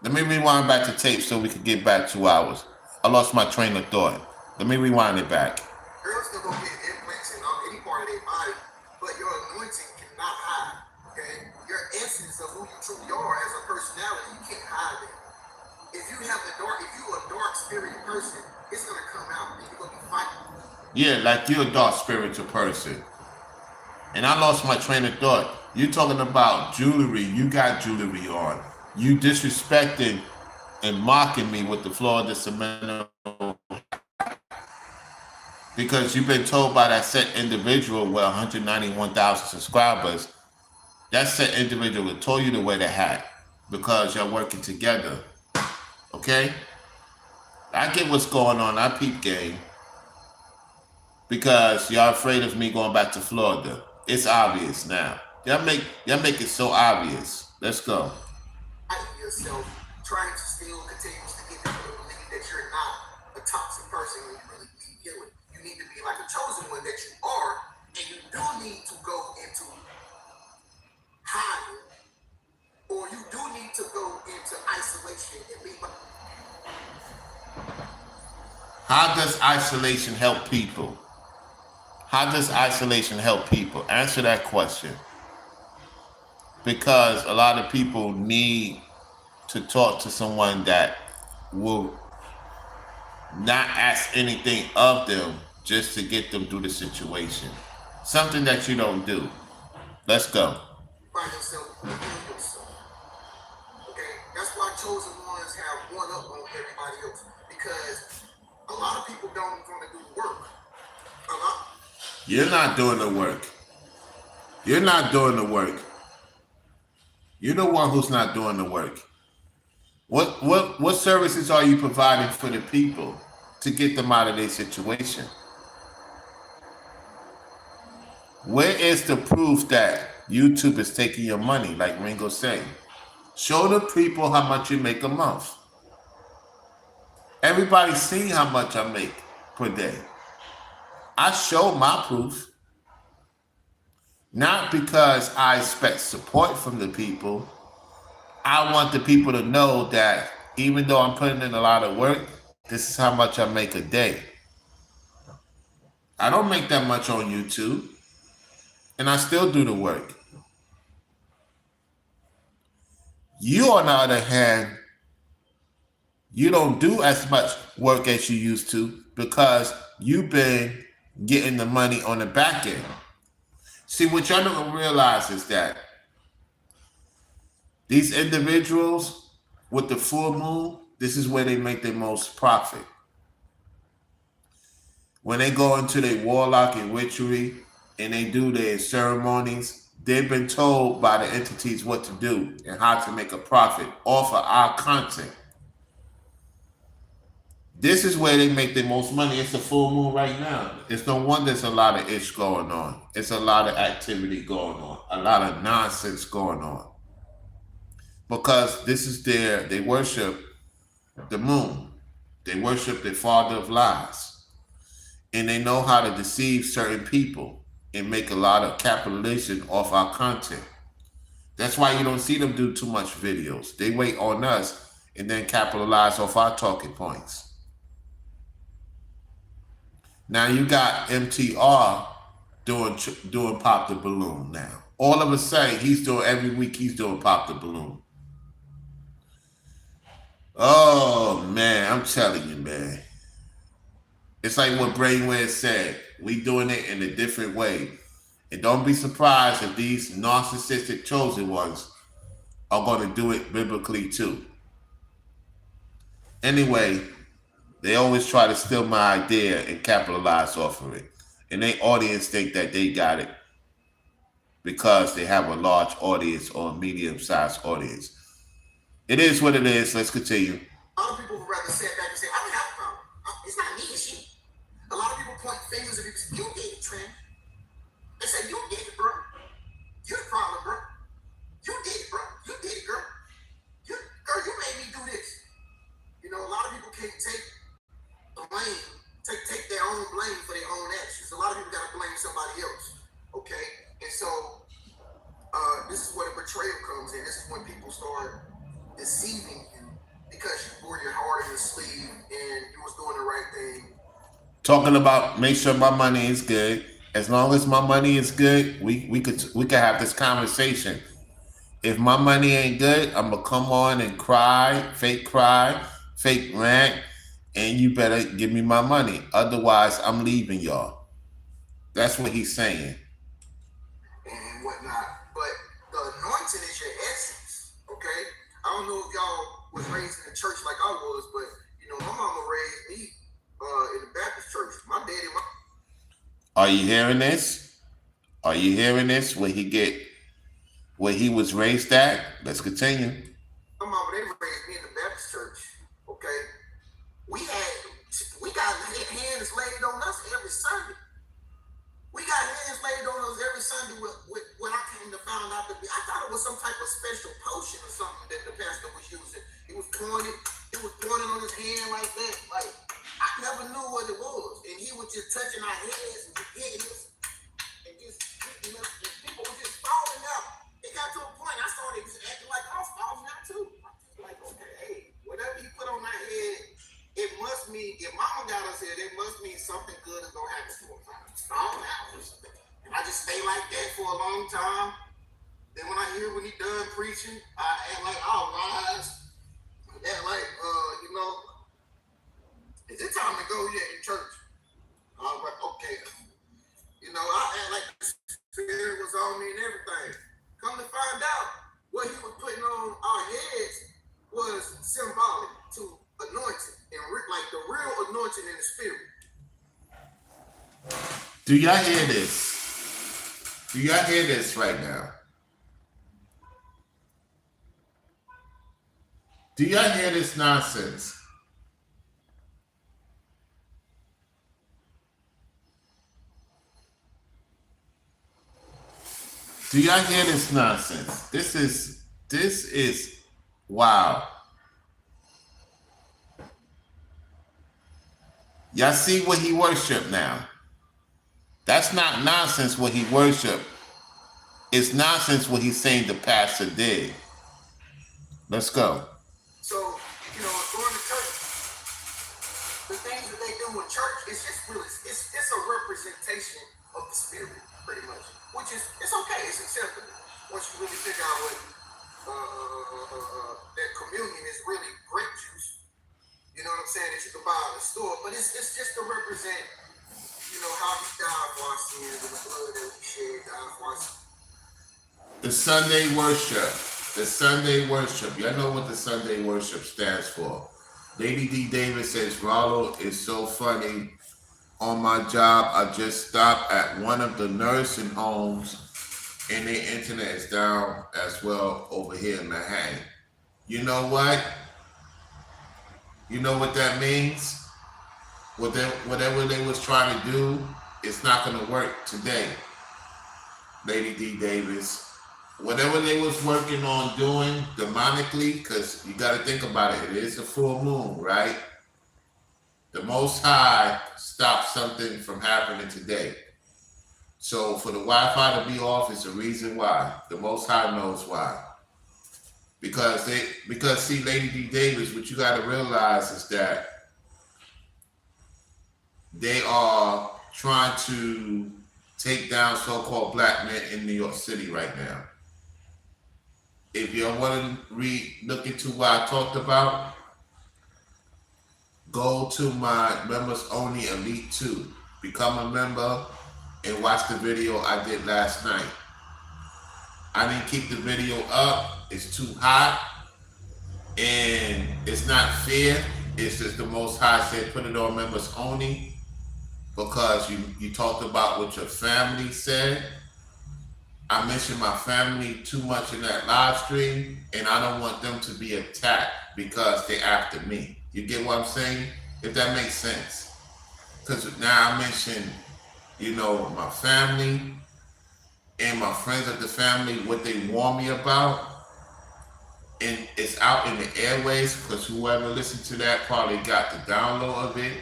Let me rewind back to tape so we can get back to ours. I lost my train of thought. Let me rewind it back. Girls can go get implants in any part of their body, but your anointing cannot hide. Okay? Your essence of who you truly are as a personality, you can't hide it. If you have if you're a dark spirited person, it's gonna come out and you're gonna be fighting. Yeah, like you're a dark spiritual person. And I lost my train of thought. You talking about jewelry, you got jewelry on. You disrespecting and mocking me with the Florida Cemento because you've been told by that set individual with 191,000 subscribers, that set individual told you to wear the hat because y'all working together. Okay? I get what's going on. I peep game because y'all afraid of me going back to Florida. It's obvious now. Y'all make it so obvious. Let's go. Yourself trying to still continuously get people to believe that you're not a toxic person when you really need healing. You need to be like a chosen one that you are, and you do need to go into hiding, or you do need to go into isolation and be like. How does isolation help people? How does isolation help people? Answer that question. Because a lot of people need to talk to someone that will not ask anything of them just to get them through the situation. Something that you don't do. Let's go. Find yourself, heal yourself. Okay? That's why chosen ones have one up on everybody else. Because a lot of people don't want to do the work. You're not doing the work. You're not doing the work. You're the one who's not doing the work. What services are you providing for the people to get them out of their situation? Where is the proof that YouTube is taking your money, like Ringo said? Show the people how much you make a month. Everybody's seeing how much I make per day. I show my proof. Not because I expect support from the people. I want the people to know that even though I'm putting in a lot of work, this is how much I make a day. I don't make that much on YouTube, and I still do the work. You, on the other hand, you don't do as much work as you used to because you've been getting the money on the back end. See, what y'all don't realize is that these individuals with the full moon, this is where they make their most profit. When they go into their warlock and witchery and they do their ceremonies, they've been told by the entities what to do and how to make a profit off of our content. This is where they make the most money. It's a full moon right now. It's no wonder there's a lot of ish going on. It's a lot of activity going on. A lot of nonsense going on. Because this is they worship the moon. They worship the father of lies. And they know how to deceive certain people and make a lot of capitalization off our content. That's why you don't see them do too much videos. They wait on us and then capitalize off our talking points. Now you got MTR doing Pop the Balloon now. All of a sudden, every week he's doing Pop the Balloon. Oh, man, I'm telling you, man. It's like what Brainwave said. We doing it in a different way. And don't be surprised if these narcissistic chosen ones are going to do it biblically too. Anyway, they always try to steal my idea and capitalize off of it. And their audience think that they got it because they have a large audience or a medium-sized audience. It is what it is. Let's continue. A lot of people would rather sit back and say, I don't have a problem. It's not me, it's you. A lot of people point fingers at people and say, you did it, Trent. They say, you did it, bro. You're the problem, bro. You did it, bro. You did it, girl. Girl, you made me do this. You know, a lot of people can't take the blame, take their own blame for their own actions. A lot of people got to blame somebody else, okay? And so this is where the betrayal comes in. This is when people start deceiving you because you wore your heart in your sleeve and you was doing the right thing. Talking about make sure my money is good. As long as my money is good, we could have this conversation. If my money ain't good, I'm gonna come on and cry, fake rant, and you better give me my money. Otherwise, I'm leaving y'all. That's what he's saying. And whatnot. But the anointing is your essence, okay? I don't know if y'all was raised in the church like I was, but you know, my mama raised me in the Baptist church. My daddy, Are you hearing this? Are you hearing this? Where he was raised at? Let's continue. my mama, they raised me in the Baptist church, okay? We got hands laid on us every Sunday. We got hands laid on us every Sunday with what I came to find out to be. I thought it was some type of special potion or something that the pastor was using. It was pointed on his hand like that. Like, I never knew what it was. And he was just touching our heads and hitting us and just hitting us. And people were just falling out. It got to a point I started just acting like I was falling out too. I'm just like, okay, hey, whatever you put on my head, it must mean, if mama got us here, it must mean something good is going to happen to us. Fall out or something. And I just stay like that for a long time. Then when I hear when he done preaching, I act like I'll rise. Act like, you know, is it time to go yet in church? I'm like, okay. You know, I act like the spirit was on me and everything. Come to find out, what he was putting on our heads was symbolic to anointing and like the real anointing in the spirit. Do y'all hear this? Do y'all hear this right now? Do y'all hear this nonsense? Do y'all hear this nonsense? This is wow. Y'all see what he worshiped now? That's not nonsense what he worshiped. It's nonsense what he's saying the pastor did. Let's go. So, you know, going to church, the things that they do in church, it's just really, it's a representation of the spirit, pretty much. Which is, it's okay, it's acceptable. Once you really figure out what that communion is really grape juice. You know what I'm saying? That you can buy at the store. But it's just to represent, you know, how we died for our sins and the blood that we shed died for our sins. The Sunday worship. The Sunday worship. Y'all know what the Sunday worship stands for. Lady D. Davis says, Rollo is so funny. On my job, I just stopped at one of the nursing homes and the internet is down as well over here in Manhattan. You know what? You know what that means? Whatever they was trying to do, it's not going to work today, Lady D. Davis. Whatever they was working on doing demonically, because you got to think about it, it is a full moon, right? The Most High stopped something from happening today. So for the Wi-Fi to be off is the reason why. The Most High knows why. Because see, Lady D. Davis, what you got to realize is that they are trying to take down so-called black men in New York City right now. If you want to look into what I talked about, go to my members only Elite 2. Become a member and watch the video I did last night. I didn't keep the video up. It's too hot. And it's not fair. It's just the Most High said put it on members only because you talked about what your family said. I mentioned my family too much in that live stream, and I don't want them to be attacked because they're after me. You get what I'm saying? If that makes sense. Because now I mentioned, you know, my family and my friends of the family, what they warn me about. And it's out in the airways because whoever listened to that probably got the download of it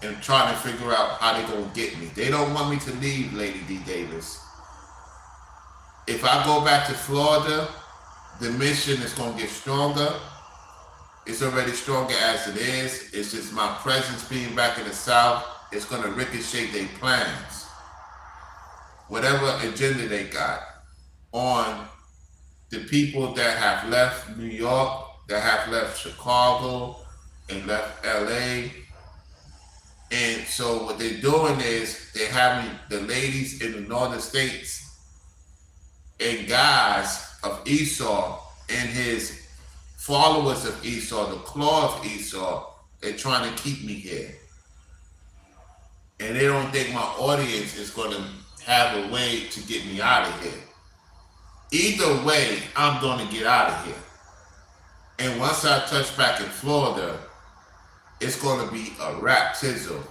and trying to figure out how they're going to get me. They don't want me to leave, Lady D. Davis. If I go back to Florida, the mission is going to get stronger. It's already stronger as it is. It's just my presence being back in the South. It's going to ricochet their plans. Whatever agenda they got on the people that have left New York, that have left Chicago, and left LA. And so what they're doing is they're having the ladies in the northern states and guys of Esau and his followers of Esau, the claw of Esau, they're trying to keep me here. And they don't think my audience is going to have a way to get me out of here. Either way, I'm going to get out of here. And once I touch back in Florida, it's going to be a rap tizzle.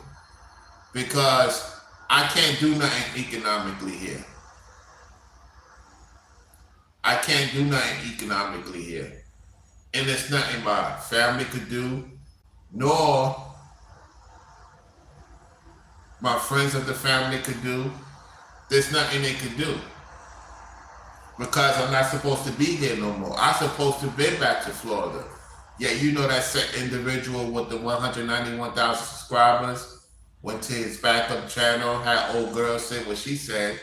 Because I can't do nothing economically here. I can't do nothing economically here. And it's nothing my family could do, nor my friends of the family could do. There's nothing they could do. Because I'm not supposed to be here no more. I'm supposed to be back to Florida. Yeah, you know that individual with the 191,000 subscribers went to his backup channel, had old girl say what she said.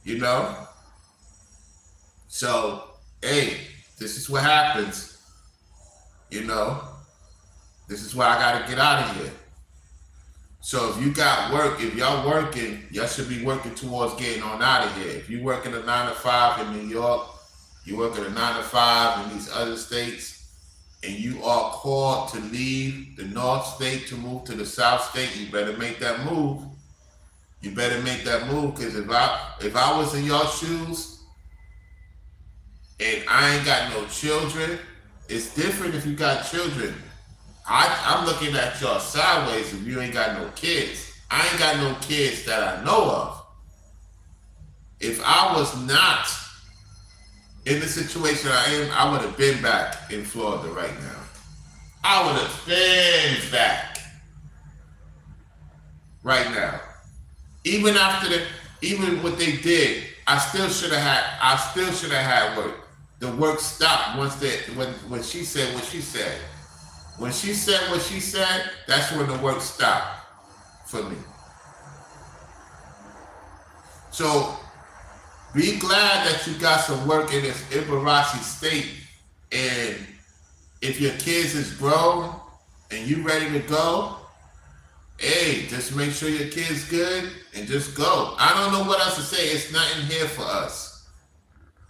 You know? So, hey, this is what happens. You know? This is why I got to get out of here. So if you got work, if y'all working, y'all should be working towards getting on out of here. If you working a 9-to-5 in New York, you working a 9-to-5 in these other states, and you are called to leave the North State to move to the South State, you better make that move. You better make that move, because if I was in y'all shoes and I ain't got no children, it's different if you got children. I'm looking at y'all sideways if you ain't got no kids. I ain't got no kids that I know of. If I was not in the situation I am, I would have been back in Florida right now. I would have been back right now. Even what they did, I still should have had work. The work stopped when she said what she said. When she said what she said, that's when the work stopped for me. So be glad that you got some work in this Ibaraki state. And if your kids is grown and you ready to go, hey, just make sure your kid's good and just go. I don't know what else to say. It's nothing here for us.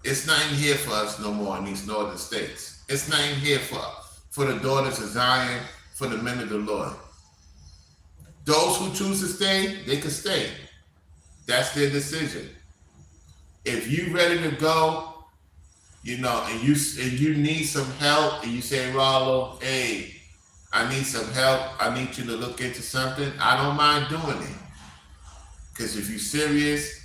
It's nothing here for us no more in these northern states. It's nothing here for the daughters of Zion, for the men of the Lord. Those who choose to stay, they can stay. That's their decision. If you ready to go, you know, and you need some help, and you say, Rollo, hey, I need some help. I need you to look into something. I don't mind doing it. Because if you're serious,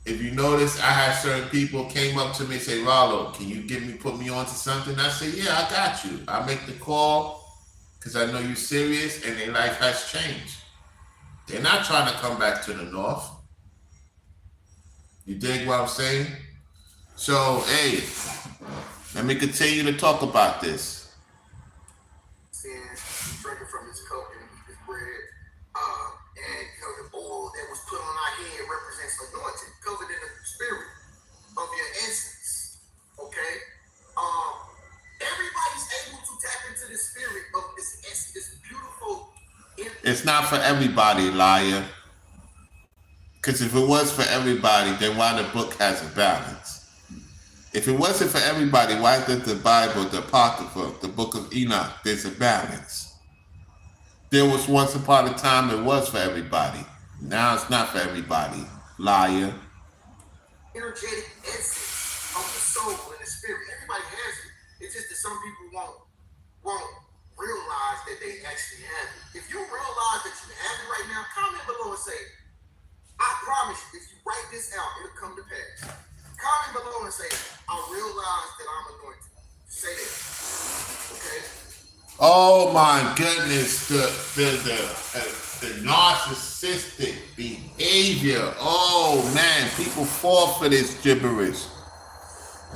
if you notice, I had certain people came up to me and say, Rollo, can you put me on to something? I say, yeah, I got you. I make the call because I know you're serious and their life has changed. They're not trying to come back to the North. You dig what I'm saying? So, hey, let me continue to talk about this. Drinking from his cup and eat his bread. And the oil that was put on our head represents anointing, covered in the spirit of your essence. Okay? Everybody's able to tap into the spirit of this essence, this beautiful. It's not for everybody, liar. Because if it was for everybody, then why the book has a balance? If it wasn't for everybody, why did the Bible, the Apocrypha, the book of Enoch, there's a balance? There was once upon a time it was for everybody. Now it's not for everybody, liar. Energetic essence of the soul and the spirit. Everybody has it. It's just that some people won't realize that they actually have it. If you realize that you have it right now, comment below and say, I promise you, if you write this out, it'll come to pass. Comment below and say, I realize that I'm anointed. Say that. Okay? Oh my goodness, the narcissistic behavior. Oh man, people fall for this gibberish.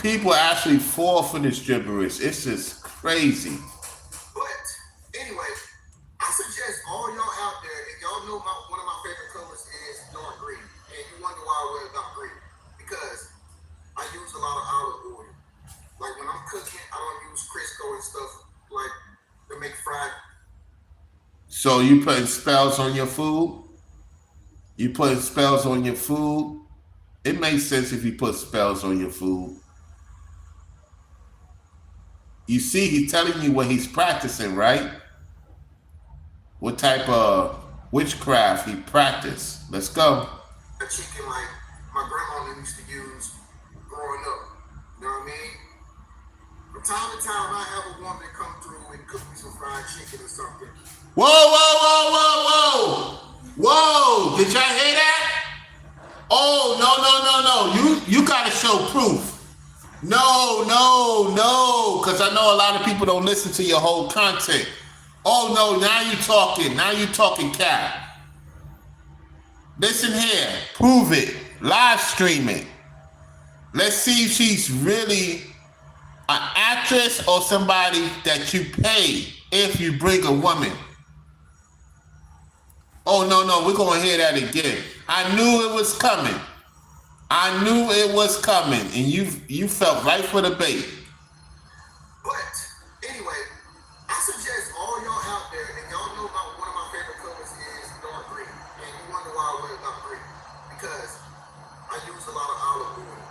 People actually fall for this gibberish. It's just crazy. But anyway, I suggest all y'all out there, if y'all know one of my favorite colors is dark green, and you wonder why I wear dark green, because I use a lot of olive oil. Like when I'm cooking, I don't use Crisco and stuff like to make fried. So you putting spells on your food? You putting spells on your food? It makes sense if you put spells on your food. You see, he's telling you what he's practicing, right? What type of witchcraft he practiced. Let's go. A chicken like my grandma used to use growing up. You know what I mean? From time to time, I have a woman come through and cook me some fried chicken or something. Whoa, whoa, whoa, whoa, whoa. Whoa, did y'all hear that? Oh, no. You got to show proof. No, because I know a lot of people don't listen to your whole content. Oh, no, now you talking cap. Listen here, prove it, live stream it. Let's see if she's really an actress or somebody that you pay if you bring a woman. Oh, no, we're going to hear that again. I knew it was coming. And you felt right for the bait. But anyway, I suggest all y'all out there, and y'all know one of my favorite colors is dark green, and you wonder why I wear dark green, because I use a lot of olive oil.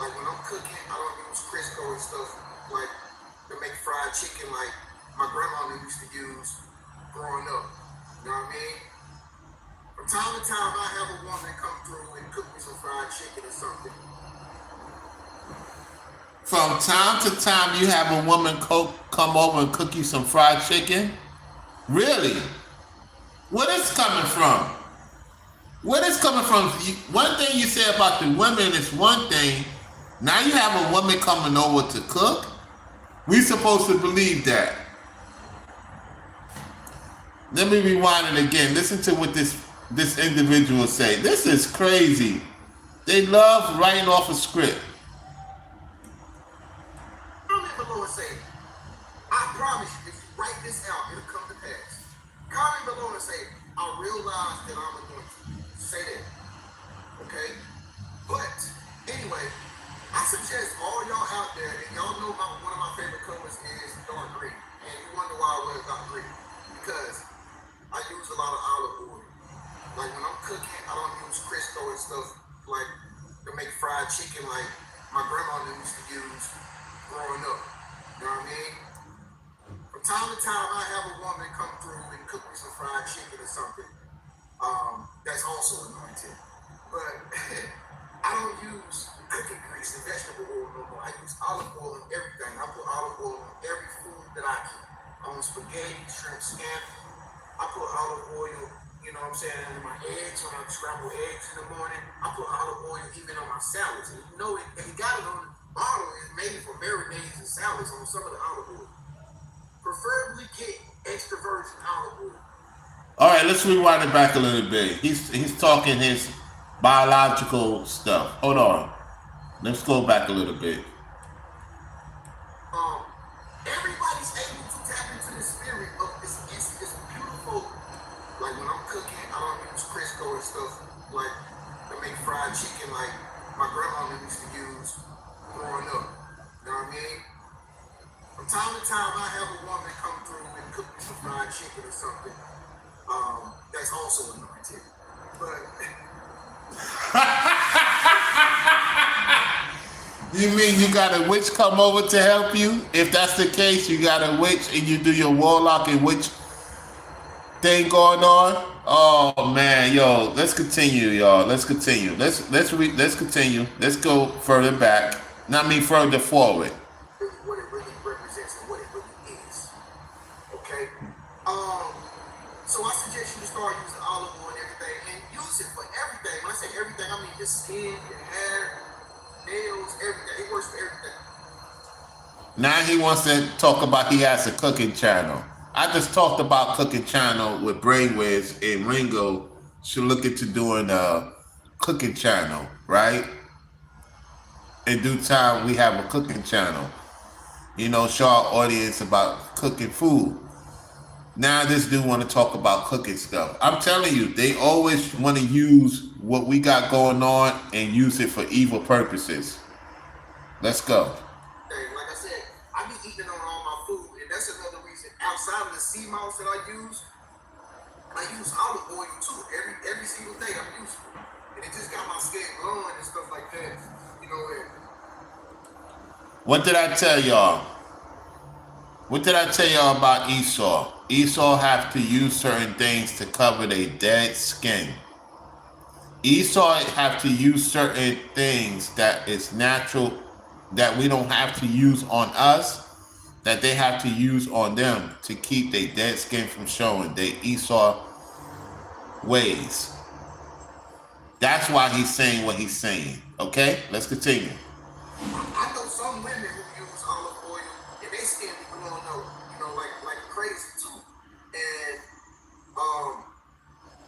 Like when I'm cooking, I don't use Crisco and stuff like to make fried chicken like my grandma used to use growing up. You know what I mean? From time to time, I have a woman come through and cook me some fried chicken or something. From time to time, you have a woman come over and cook you some fried chicken? Really? Where is coming from? One thing you say about the women is one thing. Now you have a woman coming over to cook? We supposed to believe that. Let me rewind it again. Listen to what this individual say. This is crazy. They love writing off a script. Comment below and say, I promise you, if you write this out, it'll come to pass. Comment below and say, I realize that I'm anointed. Say that. Okay? But anyway, I suggest all y'all out there, and y'all know one of my favorite colors is dark green. And you wonder why I wear dark green. Because I use a lot of olive oil. Like when I'm cooking, I don't use Crisco and stuff like to make fried chicken like my grandma used to use growing up. You know what I mean? From time to time, I have a woman come through and cook me some fried chicken or something. That's also anointed. But I don't use cooking grease and vegetable oil no more. I use olive oil in everything. I put olive oil on every food that I eat. On spaghetti, shrimp scampi. I put olive oil, you know what I'm saying, in my eggs when I scramble eggs in the morning. I put olive oil even on my salads. And you know it got it on the bottle. It's made for marinades and salads on some of the olive oil. Preferably get extra virgin olive oil. All right, let's rewind it back a little bit. He's talking his biological stuff. Hold on. Let's go back a little bit. Everybody's able to tap into the spirit of this. It's beautiful. Like when I'm cooking, I don't use Crisco and stuff like to make fried chicken like my grandma used to use growing up. You know what I mean? From time to time, I have a woman come through and cook me some fried chicken or something. That's also anointed. But You mean you got a witch come over to help you? If that's the case, you got a witch and you do your warlock and witch thing going on? Oh man, yo, let's continue, y'all. Let's continue. Let's continue. Let's go further back. Not me further forward. what it really represents and what it really is. Okay? So I suggest you start using olive oil and everything, and use it for everything. When I say everything, I mean your skin, your hair, nails, everything. It works for everything. Now he wants to talk about he has a cooking channel. I just talked about cooking channel with Brainwaves, and Ringo should look into doing a cooking channel, right? In due time, we have a cooking channel. show our audience about cooking food. Now this dude want to talk about cooking stuff. I'm telling you, they always want to use what we got going on and use it for evil purposes. Let's go. Like I said, I be eating on all my food, and that's another reason. Outside of the sea moss that I use olive oil too. Every single day I'm using it, and it just got my skin glowing and stuff like that. You know it. What did I tell y'all? What did I tell y'all about Esau? Esau have to use certain things to cover their dead skin. Esau have to use certain things that is natural, that we don't have to use on us, that they have to use on them to keep their dead skin from showing their Esau ways. That's why he's saying what he's saying. Okay, let's continue. I know some women who use olive oil and they skin be glowing up, like crazy too. And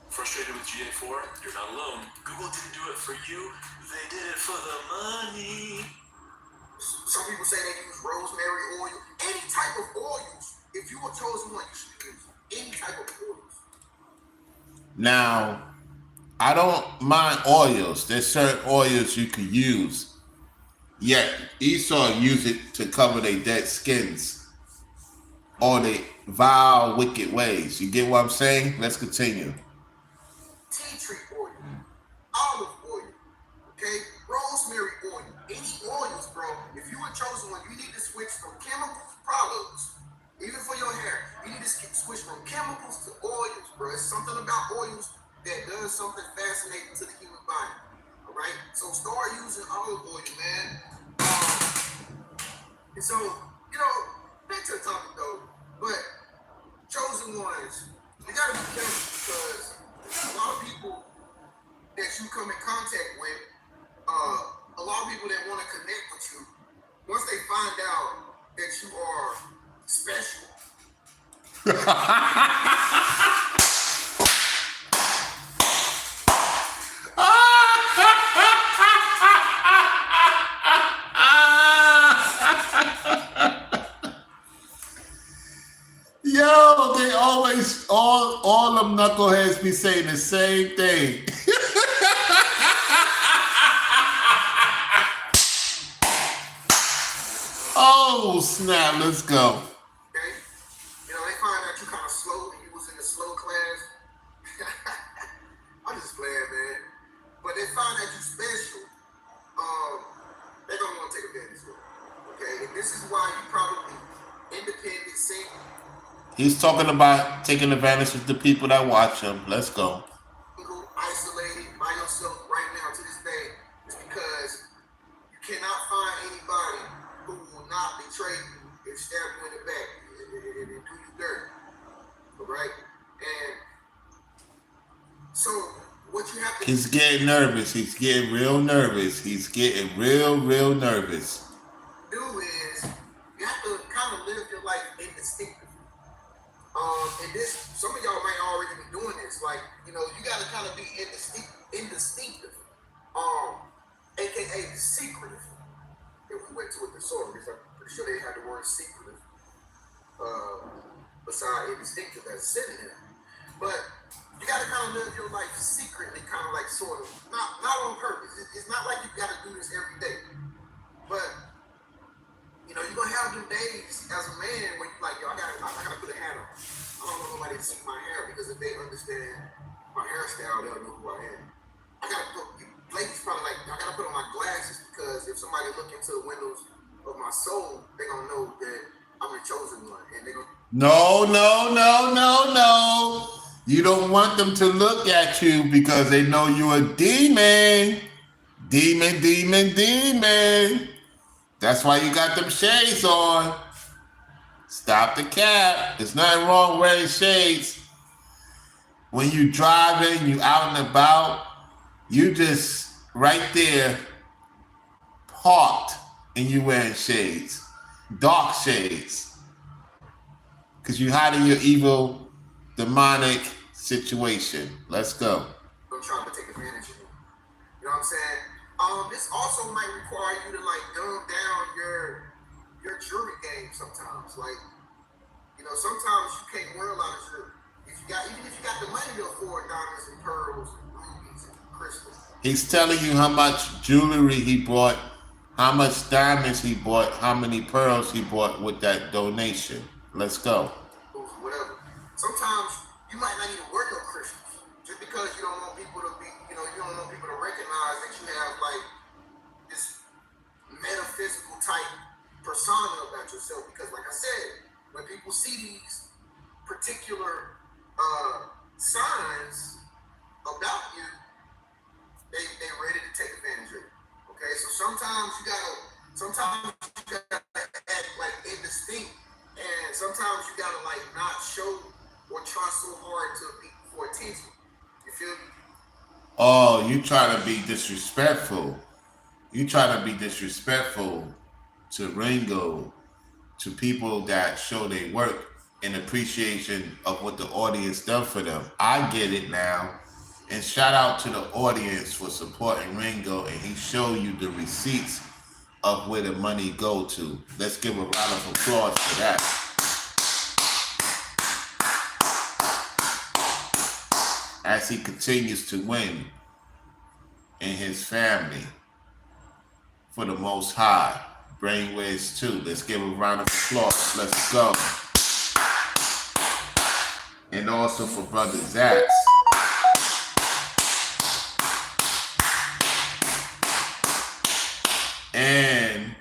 frustrated with GA4? You're not alone. Google didn't do it for you. They did it for the money. some people say they use rosemary oil, any type of oils. If you were chosen one, you should use any type of oils. Now, I don't mind oils. There's certain oils you can use. Yet Esau used it to cover their dead skins or their vile, wicked ways. You get what I'm saying? Let's continue. Tea tree oil, olive oil, okay, rosemary oil, any oils, bro. If you were chosen one, you need to switch from chemicals products, even for your hair. You need to switch from chemicals to oils, bro. It's something about oils that does something fascinating to the human body. All right, so start using olive oil, man. And so, back to the topic though, but chosen ones, you gotta be careful because a lot of people that you come in contact with, a lot of people that want to connect with you, once they find out that you are special, Yo, they always, all them knuckleheads be saying the same thing. Oh, snap, let's go. okay? They find out you kind of slow and you was in the slow class. I'm just playing, man. But they find out you special, they're gonna want to take advantage of it. Okay, and this is why you probably independent, single. He's talking about taking advantage of the people that watch him. Let's go. Isolated by yourself right now to this day is because you cannot find anybody who will not betray you and stab you in the back and do you dirty. All right? And so what you have to He's getting nervous. He's getting real nervous. He's getting real nervous. do is you have to kind of live your life indistinctly. And this, some of y'all might already be doing this. Like, you got to kind of be indistinctive, aka secretive. If we went to a thesaurus, I'm pretty sure they had the word secretive beside indistinctive as a synonym. But you got to kind of live your life secretly, kind of like sort of, not on purpose. It's not like you got to do this every day, but you're gonna have them days as a man when you're like, yo, I gotta put a hat on. I don't want nobody to see my hair because if they understand my hairstyle, they'll know who I am. Ladies probably like, I gotta put on my glasses because if somebody look into the windows of my soul, they're gonna know that I'm the chosen one, and they're gonna. No. You don't want them to look at you because they know you're a demon. Demon. That's why you got them shades on. Stop the cap. There's nothing wrong wearing shades. When you driving, you out and about, you just right there parked and you wearing shades. Dark shades. Because you hiding your evil, demonic situation. Let's go. They're trying to take advantage of you. You know what I'm saying? This also might require you to like dumb down your your jewelry game sometimes. Like, you know, sometimes you can't wear a lot of jewelry. Even if you got the money to afford diamonds and pearls and rubies and crystals. He's telling you how much jewelry he bought, how much diamonds he bought, how many pearls he bought with that donation. Let's go. Whatever. Sometimes you might not need to wear no crystals just because you don't want people to be, you know, you don't want people to recognize that you have like this metaphysical type persona about yourself. Because, like I said, when people see these particular signs about you, they ready to take advantage of it. Okay, so sometimes you gotta act like indistinct, and sometimes you gotta like not show or try so hard to be for attention. You feel me? Oh, you trying to be disrespectful. You trying to be disrespectful to Ringo, to people that show their work in appreciation of what the audience done for them. I get it now. And shout out to the audience for supporting Ringo, and he showed you the receipts of where the money go to. Let's give a round of applause for that. As he continues to win in his family for the Most High. Brainwaves 2. Let's give a round of applause. Let's go. And also for Brother Zax. And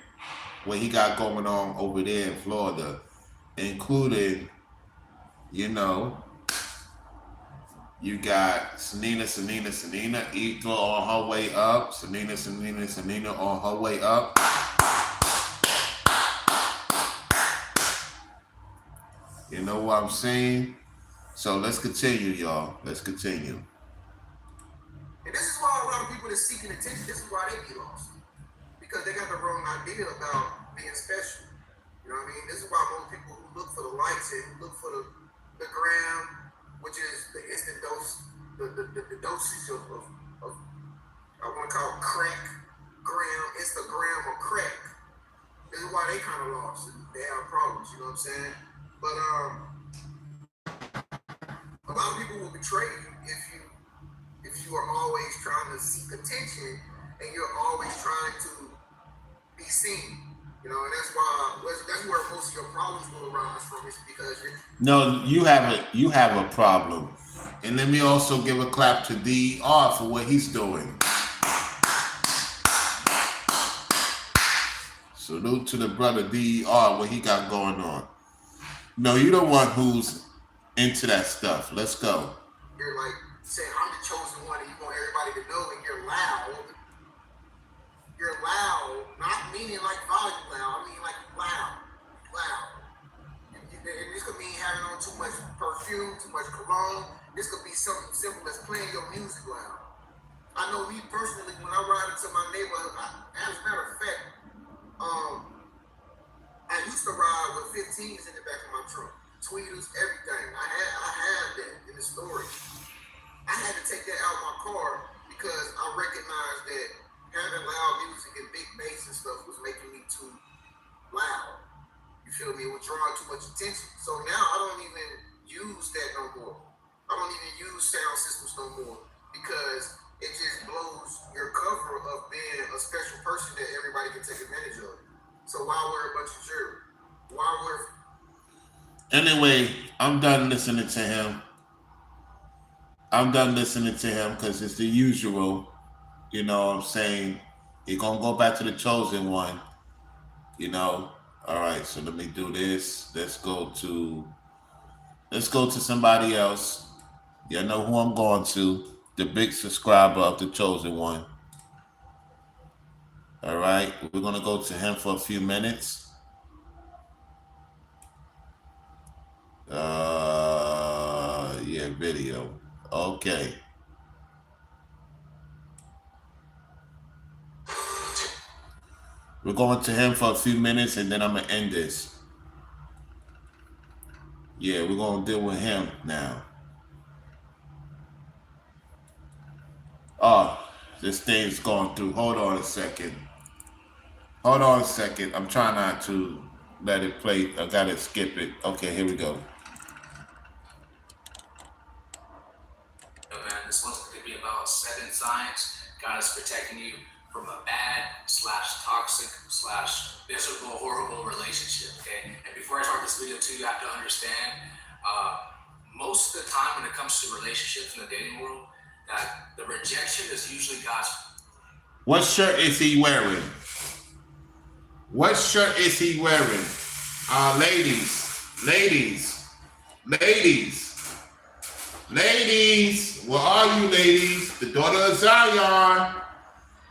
what he got going on over there in Florida, including, you know, you got Sanina, Ethel on her way up. Sanina on her way up. You know what I'm saying? So let's continue, y'all. Let's continue. And this is why a lot of people that seeking attention, this is why they get lost. Because they got the wrong idea about being special. You know what I mean? This is why most people who look for the likes and who look for the gram, which is the instant dose, the dosage of I want to call it crack, gram, Instagram or crack. This is why they kind of lost and they have problems, you know what I'm saying? But a lot of people will betray you if you are always trying to seek attention and you're always trying to be seen. You know, and that's where most of your problems will arise from, is because you're... No, you have a problem. And let me also give a clap to DER for what he's doing. Salute to the brother DER, what he got going on. No, you're the one who's into that stuff. Let's go. You're like saying, I'm the chosen one, and you want everybody to know, and you're loud. You're loud, not meaning like volume loud, I mean like loud. And this could mean having on too much perfume, too much cologne. This could be something simple as playing your music loud. I know me personally, when I ride into my neighborhood, as a matter of fact, I used to ride with 15s in the back of my truck, tweeters, everything. I had that in the storage. I had to take that out of my car because I recognized that having loud music and big bass and stuff was making me too loud. You feel me? It was drawing too much attention. So now I don't even use that no more. I don't even use sound systems no more because it just blows your cover of being a special person that everybody can take advantage of. So why wear a bunch of jewelry? Why wear... Anyway, I'm done listening to him. Because it's the usual. You know what I'm saying? You're going to go back to the chosen one. You know? All right, so let me do this. Let's go to somebody else. You know who I'm going to. The big subscriber of the chosen one. All right, we're going to go to him for a few minutes. Yeah, video. Okay. We're going to him for a few minutes and then I'm going to end this. Yeah, we're going to deal with him now. Oh, this thing's going through. Hold on a second. I'm trying not to let it play. I gotta skip it. Okay, here we go. Man, this one's going to be about 7 signs God is protecting you from a bad/toxic/miserable, horrible relationship. Okay, and before I start this video too, you have to understand, most of the time when it comes to relationships in the dating world, that the rejection is usually God's. What shirt is he wearing? What shirt is he wearing? Ladies, where are you, ladies? The daughter of Zion.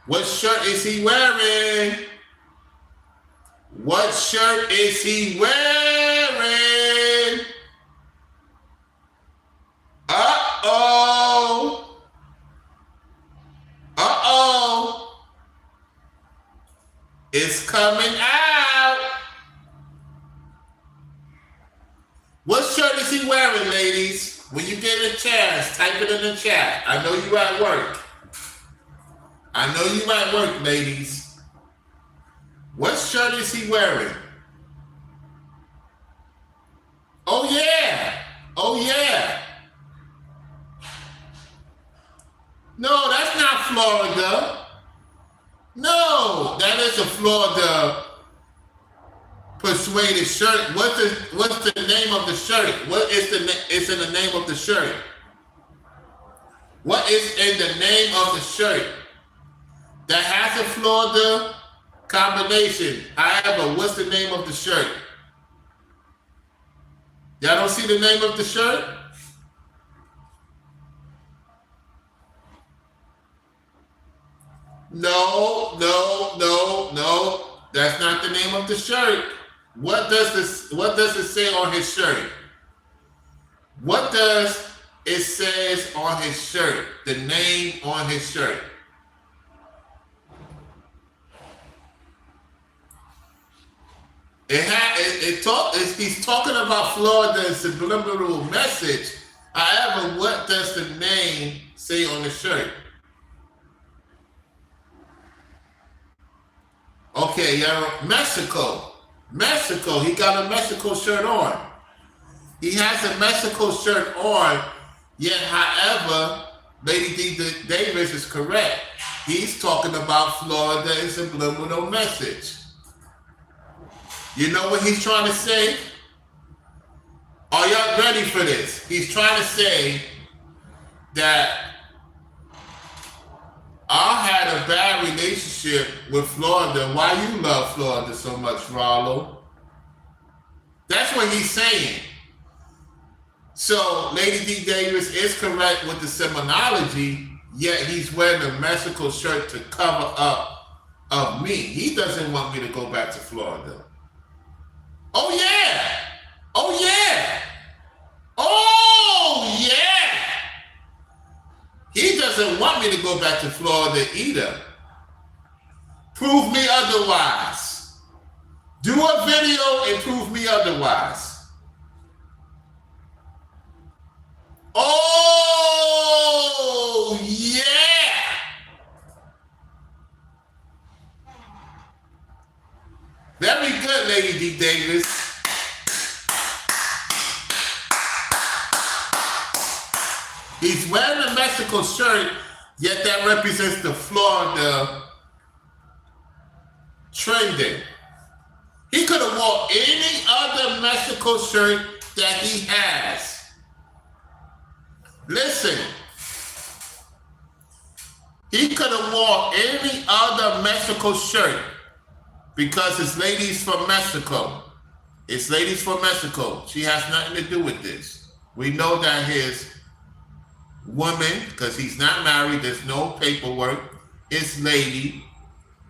What shirt is he wearing? What shirt is he wearing? Uh-oh. It's coming out. What shirt is he wearing, ladies? When you get a chance, type it in the chat. I know you at work. Ladies. What shirt is he wearing? Oh, yeah. No, that's not Florida. No, that is a Florida persuaded shirt. What's the name of the shirt? It's in the name of the shirt. What is in the name of the shirt that has a Florida combination? However, what's the name of the shirt? Y'all don't see the name of the shirt? No. That's not the name of the shirt. What does it say on his shirt? What does it says on his shirt? The name on his shirt. He's talking about Florida and subliminal message. However, what does the name say on the shirt? Okay, Mexico. He got a Mexico shirt on. He has a Mexico shirt on, yet, however, Lady D. Davis is correct. He's talking about Florida and subliminal message. You know what he's trying to say? Are y'all ready for this? He's trying to say that I had a bad relationship with Florida. Why you love Florida so much, Rollo? That's what he's saying. So Lady D. Davis is correct with the seminology, yet he's wearing a Mexico shirt to cover up of me. He doesn't want me to go back to Florida. Oh yeah! He doesn't want me to go back to Florida either. Prove me otherwise. Do a video and prove me otherwise. Oh yeah! Very good, Lady D. Davis. He's wearing a Mexico shirt, yet that represents the Florida trending. He could have worn any other Mexico shirt that he has. Listen. He could have worn any other Mexico shirt because it's ladies from Mexico. It's ladies from Mexico. She has nothing to do with this. We know that his woman, because he's not married, there's no paperwork, his lady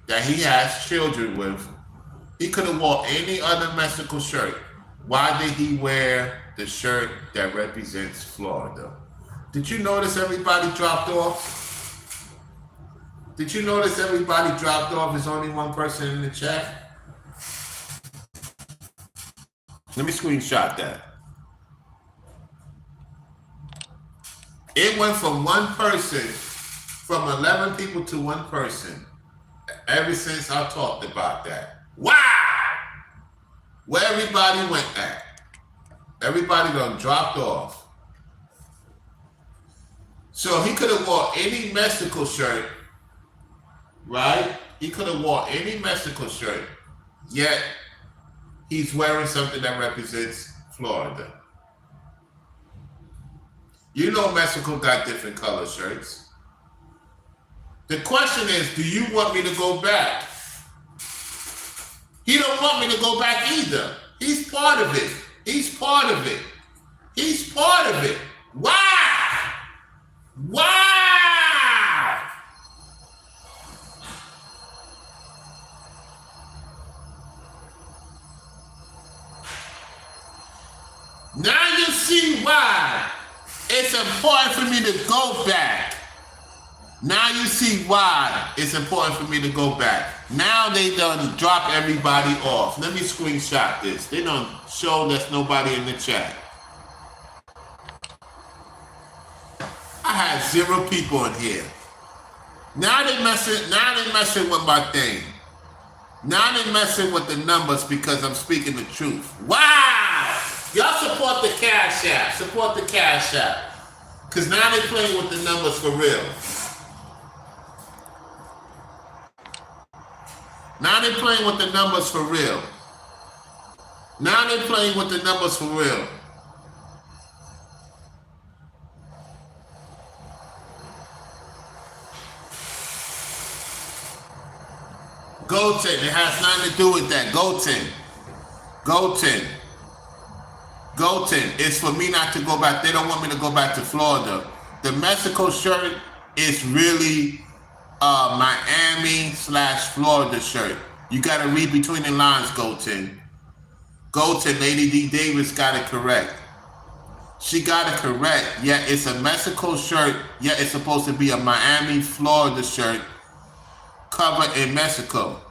that he has children with, he could have worn any other Mexico shirt. Why did he wear the shirt that represents Florida? Did you notice everybody dropped off? Did you notice everybody dropped off? There's only one person in the chat. Let me screenshot that. It went from one person, from 11 people to one person, ever since I talked about that. Wow! Where everybody went at. Everybody done dropped off. So he could have wore any Mexico shirt, right? He could have wore any Mexico shirt, yet he's wearing something that represents Florida. You know Mexico got different color shirts. The question is, do you want me to go back? He don't want me to go back either. He's part of it. He's part of it. He's part of it. Why? Why? Now you see why it's important for me to go back. Now you see why it's important for me to go back. Now they done drop everybody off. Let me screenshot this. They done show there's nobody in the chat. I had 0 people in here. Now they messing with my thing. Now they messing with the numbers because I'm speaking the truth. Wow! Y'all support the Cash App. Support the Cash App. Because now they're playing with the numbers for real. Now they're playing with the numbers for real. Now they're playing with the numbers for real. Goten, it has nothing to do with that. Goten. It's for me not to go back. They don't want me to go back to Florida. The Mexico shirt is really Miami/Florida shirt. You got to read between the lines, Goten. Lady D Davis got it correct. She got it correct. Yeah, it's a Mexico shirt. Yeah, it's supposed to be a Miami/Florida shirt covered in Mexico.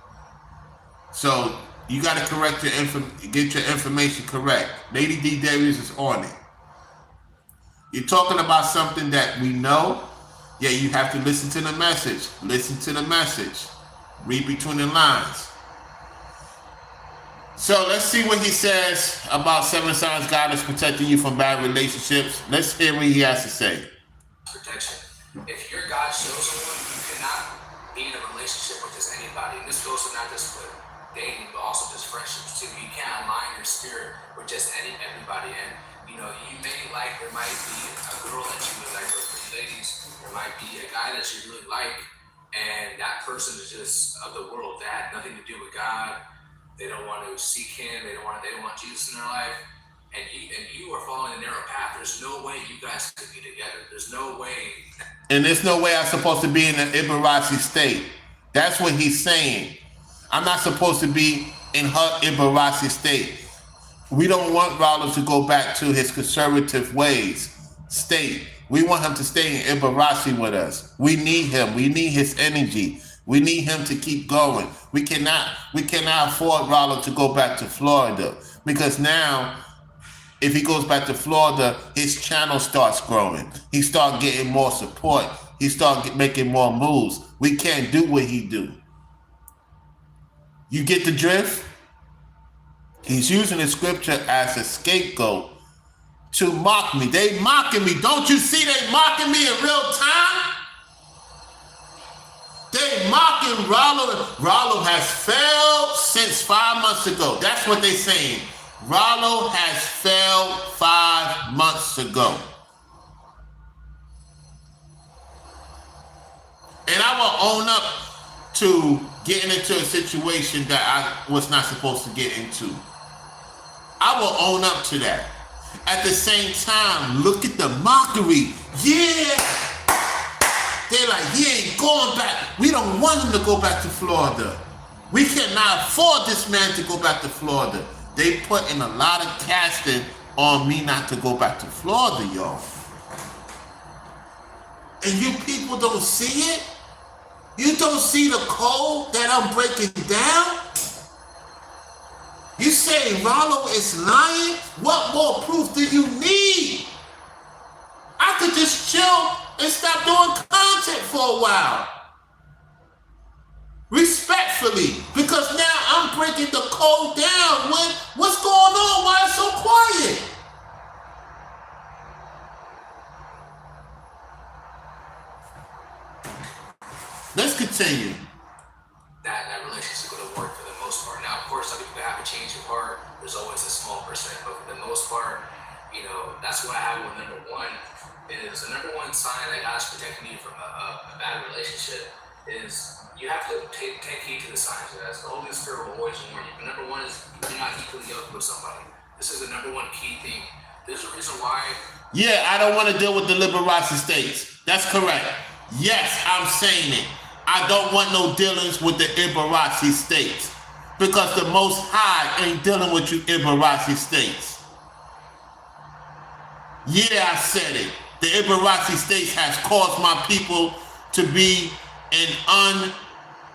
So you got to correct get your information correct. Lady D Davis is on it. You're talking about something that we know. Yeah, you have to listen to the message. Listen to the message. Read between the lines. So let's see what he says about 7 signs God is protecting you from bad relationships. Let's hear what he has to say. Protection. If you're God's chosen one, you cannot be in a relationship with just anybody. And this goes to not just with dating, but also just friendships too. You can't align your spirit with just everybody. And you know, you may like, there might be a girl that you would like, or ladies, there might be a guy that you really like, and that person is just of the world. They had nothing to do with God. They don't want to seek Him. They don't want Jesus in their life. And you are following a narrow path. There's no way you guys could be together. There's no way. And there's no way I'm supposed to be in an Ibarasi state. That's what he's saying. I'm not supposed to be in her Ibarasi state. We don't want Rollo to go back to his conservative state. We want him to stay in Ibarasi with us. We need him. We need his energy. We need him to keep going. We cannot afford Rollo to go back to Florida, because now if he goes back to Florida, his channel starts growing. He starts getting more support. He starts making more moves. We can't do what he do. You get the drift? He's using the scripture as a scapegoat to mock me. They mocking me. Don't you see they mocking me in real time? They mocking Rollo. Rollo has failed since 5 months ago. That's what they're saying. Rollo has failed 5 months ago. And I will own up to getting into a situation that I was not supposed to get into. I will own up to that. At the same time, look at the mockery. Yeah. They're like, he ain't going back. We don't want him to go back to Florida. We cannot afford this man to go back to Florida. They put in a lot of casting on me not to go back to Florida, y'all. And you people don't see it? You don't see the code that I'm breaking down? You say Rollo is lying? What more proof do you need? I could just chill and stop doing content for a while. Respectfully, because now I'm breaking the code down. What's going on? Why it's so quiet? Let's continue. That relationship would have worked for the most part. Now, of course, some people have a change of heart. There's always a small percent, but for the most part, you know, that's what I have with number one. Is the number one sign that God's protecting you from a bad relationship is you have to take heed to the signs. As the Holy Spirit will always warn you. But number one is you're not equally yoked with somebody. This is the number one key thing. There's a reason why. Yeah, I don't want to deal with the Liberace states. That's correct. Yes, I'm saying it. I don't want no dealings with the Liberace states because the Most High ain't dealing with you Liberace states. Yeah, I said it. The Liberace states has caused my people to be in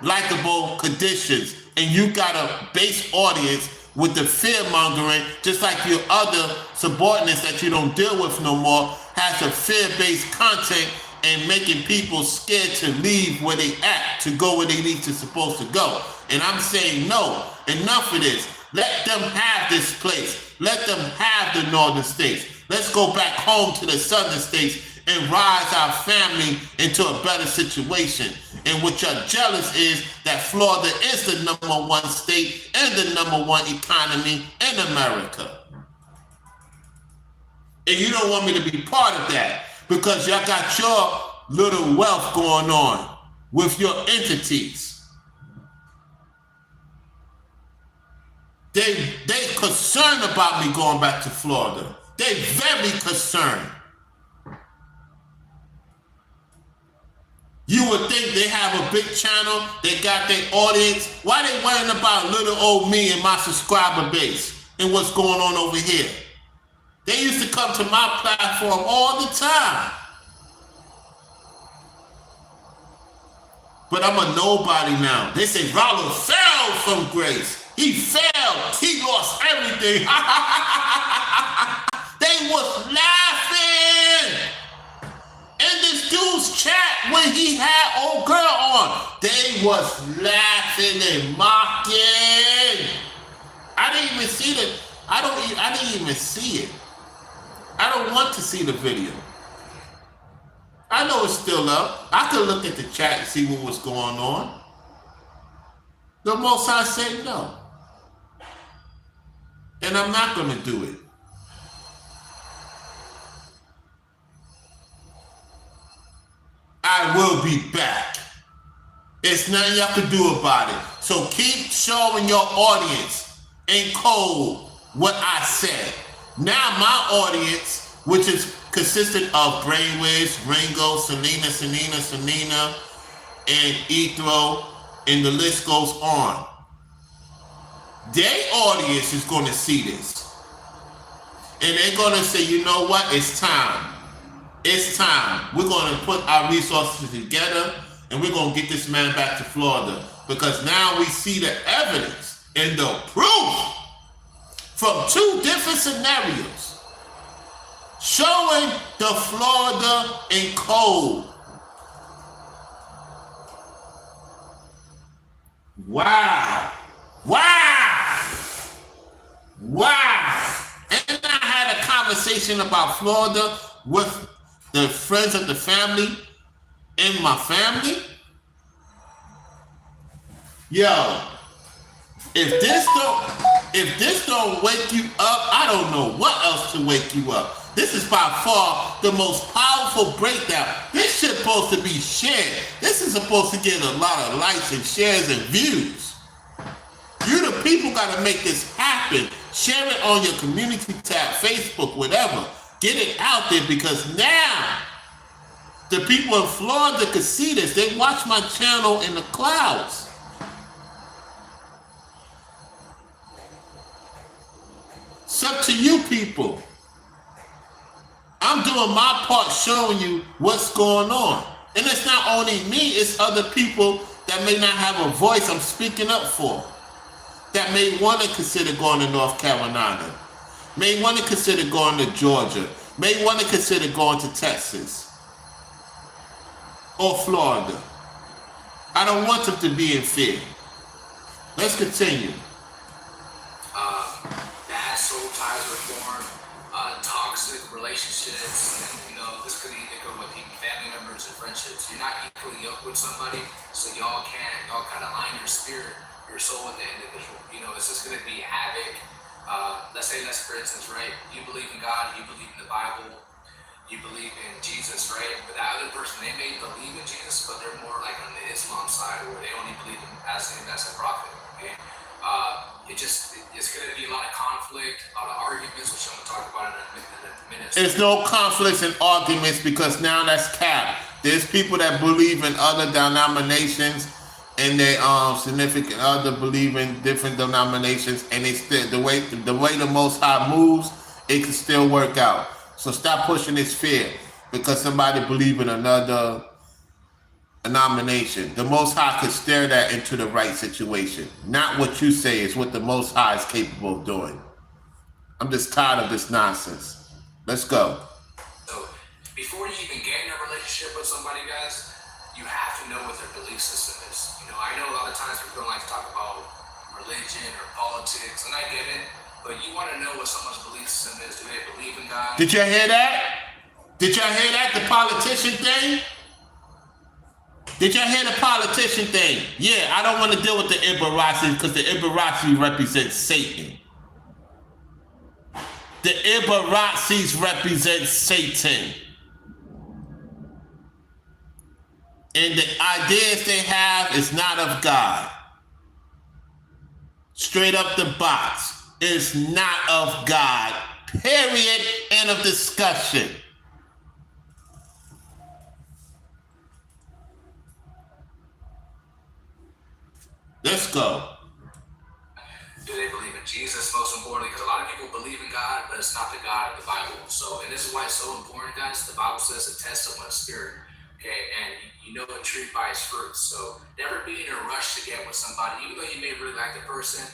unlikable conditions, and you got a base audience with the fear mongering, just like your other subordinates that you don't deal with no more, has a fear-based content and making people scared to leave where they at, to go where they need to supposed to go. And I'm saying no, enough of this. Let them have this place. Let them have the northern states. Let's go back home to the southern states and rise our family into a better situation. And what you're jealous is that Florida is the number one state and the number one economy in America. And you don't want me to be part of that because y'all got your little wealth going on with your entities. They concerned about me going back to Florida. They very concerned. You would think they have a big channel, they got their audience. Why they worrying about little old me and my subscriber base and what's going on over here? They used to come to my platform all the time. But I'm a nobody now. They say Rollo fell from grace. He fell. He lost everything. They was laughing. In this dude's chat when he had old girl on, they was laughing and mocking. I didn't even see it. I didn't even see it. I don't want to see the video. I know it's still up. I could look at the chat and see what was going on. The Most High said no. And I'm not going to do it. I will be back. There's nothing y'all can do about it. So keep showing your audience in code what I said. Now my audience, which is consisted of Brainwaves, Ringo, Selena, and Ethro, and the list goes on. Their audience is going to see this. And they're going to say, you know what? It's time. It's time. We're going to put our resources together and we're going to get this man back to Florida. Because now we see the evidence and the proof from two different scenarios showing the Florida in code. Wow. Wow. Wow. And I had a conversation about Florida with the friends of the family in my family. Yo, if this don't wake you up, I don't know what else to wake you up. This is by far the most powerful breakdown. This shit supposed to be shared. This is supposed to get a lot of likes and shares and views. You the people gotta make this happen. Share it on your community tab, Facebook, whatever. Get it out there because now the people in Florida can see this. They watch my channel in the clouds. It's up to you people. I'm doing my part showing you what's going on. And it's not only me, it's other people that may not have a voice I'm speaking up for. That may want to consider going to North Carolina. May want to consider going to Georgia. May want to consider going to Texas. Or Florida. I don't want them to be in fear. Let's continue. to form toxic relationships, and this could either go with even family members and friendships. You're not equally yoked with somebody, so y'all kind of align your spirit, your soul with the individual. It's just going to be havoc. Let's for instance, right? You believe in God, you believe in the Bible, you believe in Jesus, right? But the other person, they may believe in Jesus, but they're more like on the Islam side, where they only believe him as a prophet. Okay, it's going to be a lot of conflict, a lot of arguments, which I'm going to talk about in a minute. There's no conflicts and arguments because now that's cap. There's people that believe in other denominations, and they significant other believe in different denominations, and they still the way the Most High moves, it can still work out. So stop pushing this fear because somebody believe in another denomination. The Most High could steer that into the right situation. Not what you say is what the Most High is capable of doing. I'm just tired of this nonsense. Let's go. So before you even get in a relationship with somebody, guys, you have to know what their belief system is. I know a lot of times people don't like to talk about religion or politics, and I get it, but you want to know what someone's belief system is. Do they believe in God? Did y'all hear that? Did y'all hear that? The politician thing? Did y'all hear the politician thing? Yeah, I don't want to deal with the Ibarasi because the Ibarasi represents Satan. The Ibarasis represent Satan. And the ideas they have is not of God. Straight up the box. Is not of God. Period. End of discussion. Let's go. Do they believe in Jesus, most importantly? Because a lot of people believe in God, but it's not the God of the Bible. So, and this is why it's so important, guys. The Bible says to test someone's spirit. Okay, and you know a tree by its fruit. So never be in a rush to get with somebody, even though you may really like the person,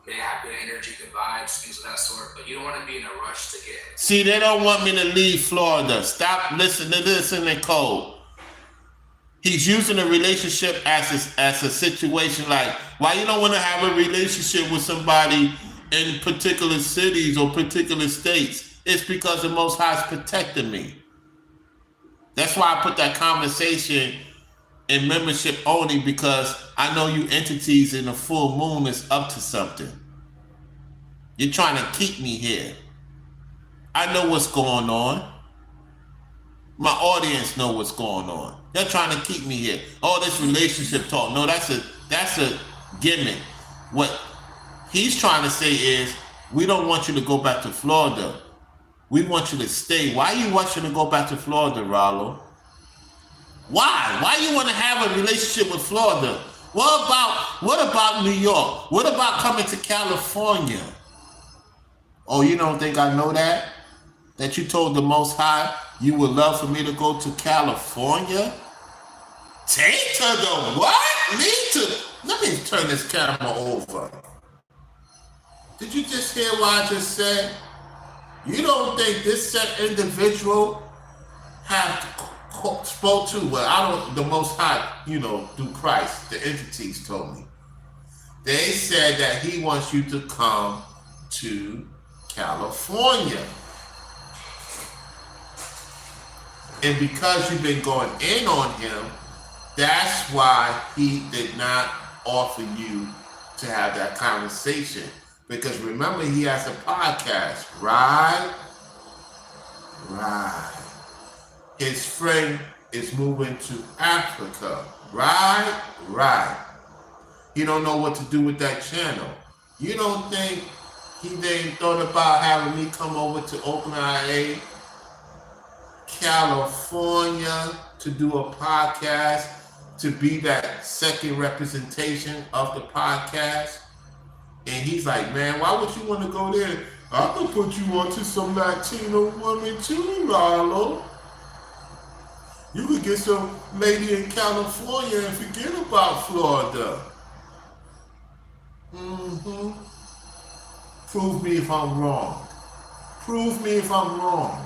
may have good energy, good vibes, things of that sort, but you don't want to be in a rush to get. See, they don't want me to leave Florida. Stop listening to this in the code. He's using a relationship as a situation like, why you don't want to have a relationship with somebody in particular cities or particular states? It's because the Most High is protecting me. That's why I put that conversation in membership only, because I know you entities in the full moon is up to something. You're trying to keep me here. I know what's going on. My audience know what's going on. They're trying to keep me here. Oh, this relationship talk. No, that's a gimmick. What he's trying to say is, we don't want you to go back to Florida. We want you to stay. Why you want you to go back to Florida, Rollo? Why? Why you want to have a relationship with Florida? What about New York? What about coming to California? Oh, you don't think I know that? That you told the Most High you would love for me to go to California? Take to the what? Let me turn this camera over. Did you just hear what I just said? You don't think this set individual have spoke to, well, the Most High, through Christ, the entities told me. They said that he wants you to come to California. And because you've been going in on him, that's why he did not offer you to have that conversation. Because remember, he has a podcast, right? Right. His friend is moving to Africa, right? Right. He don't know what to do with that channel. You don't think he didn't thought about having me come over to Oakland, California, to do a podcast, to be that second representation of the podcast? And he's like, man, why would you want to go there? I could put you onto some Latino woman too, Lalo. You could get some lady in California and forget about Florida. Mm-hmm. Prove me if I'm wrong. Prove me if I'm wrong.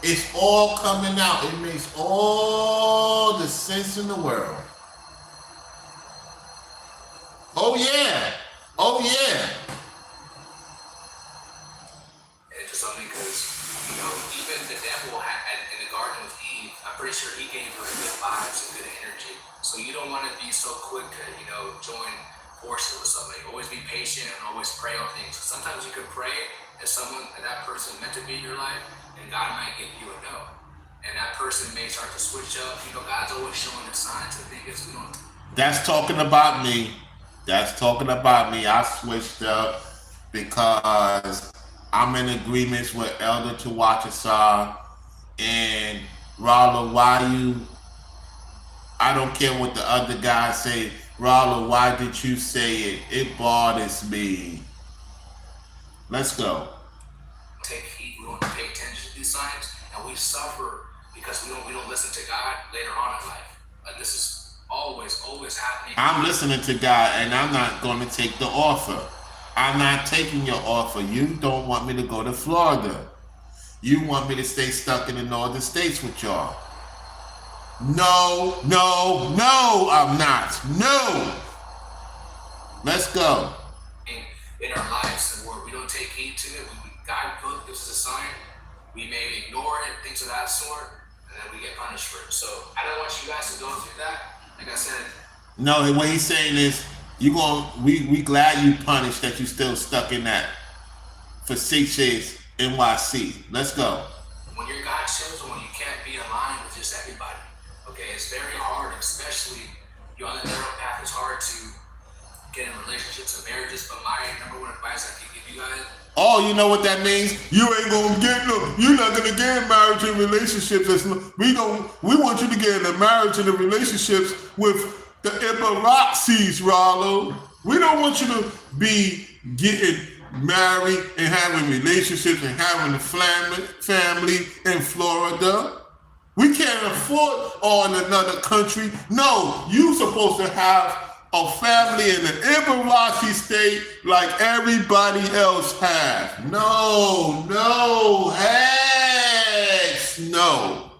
It's all coming out. It makes all the sense in the world. Oh yeah. Oh yeah. something because, even the devil in the garden with Eve, I'm pretty sure he gave her good vibes and good energy. So you don't want to be so quick to, join forces with somebody. Always be patient and always pray on things. Sometimes you can pray as that person meant to be in your life, and God might give you a no. And that person may start to switch up. God's always showing the signs. The thing is, we don't. That's talking about me. That's talking about me. I switched up because I'm in agreements with Elder Tawachasar and Rollo. I don't care what the other guys say. Rollo, why did you say it? It bothers me. Let's go. Take heed. We don't pay attention to these signs, and we suffer because we don't listen to God later on in life. This is always happening. I'm listening to God, and I'm not going to take the offer. I'm not taking your offer. You don't want me to go to Florida. You want me to stay stuck in the northern states with y'all. No, I'm not. No. Let's go. In our lives, where we don't take heed to it, God gives us a sign. We may ignore it, things of that sort, and then we get punished for it. So I don't want you guys to go through that. Like I said. No, what he's saying is, we glad you punished that you still stuck in that facetious NYC. Let's go. When you're God chosen, when you can't be aligned with just everybody, okay, it's very hard, especially you're on the narrow path. It's hard to get in relationships and marriages. But my number one advice I can give you guys. Oh, you know what that means? You ain't gonna get you're not gonna get in marriage and relationships. We want you to get in a marriage and a relationships with the Ibaraxis, Rollo. We don't want you to be getting married and having relationships and having a family in Florida. We can't afford all in another country. No, you supposed to have a family in the Ibaraxi state like everybody else have. No, heck no.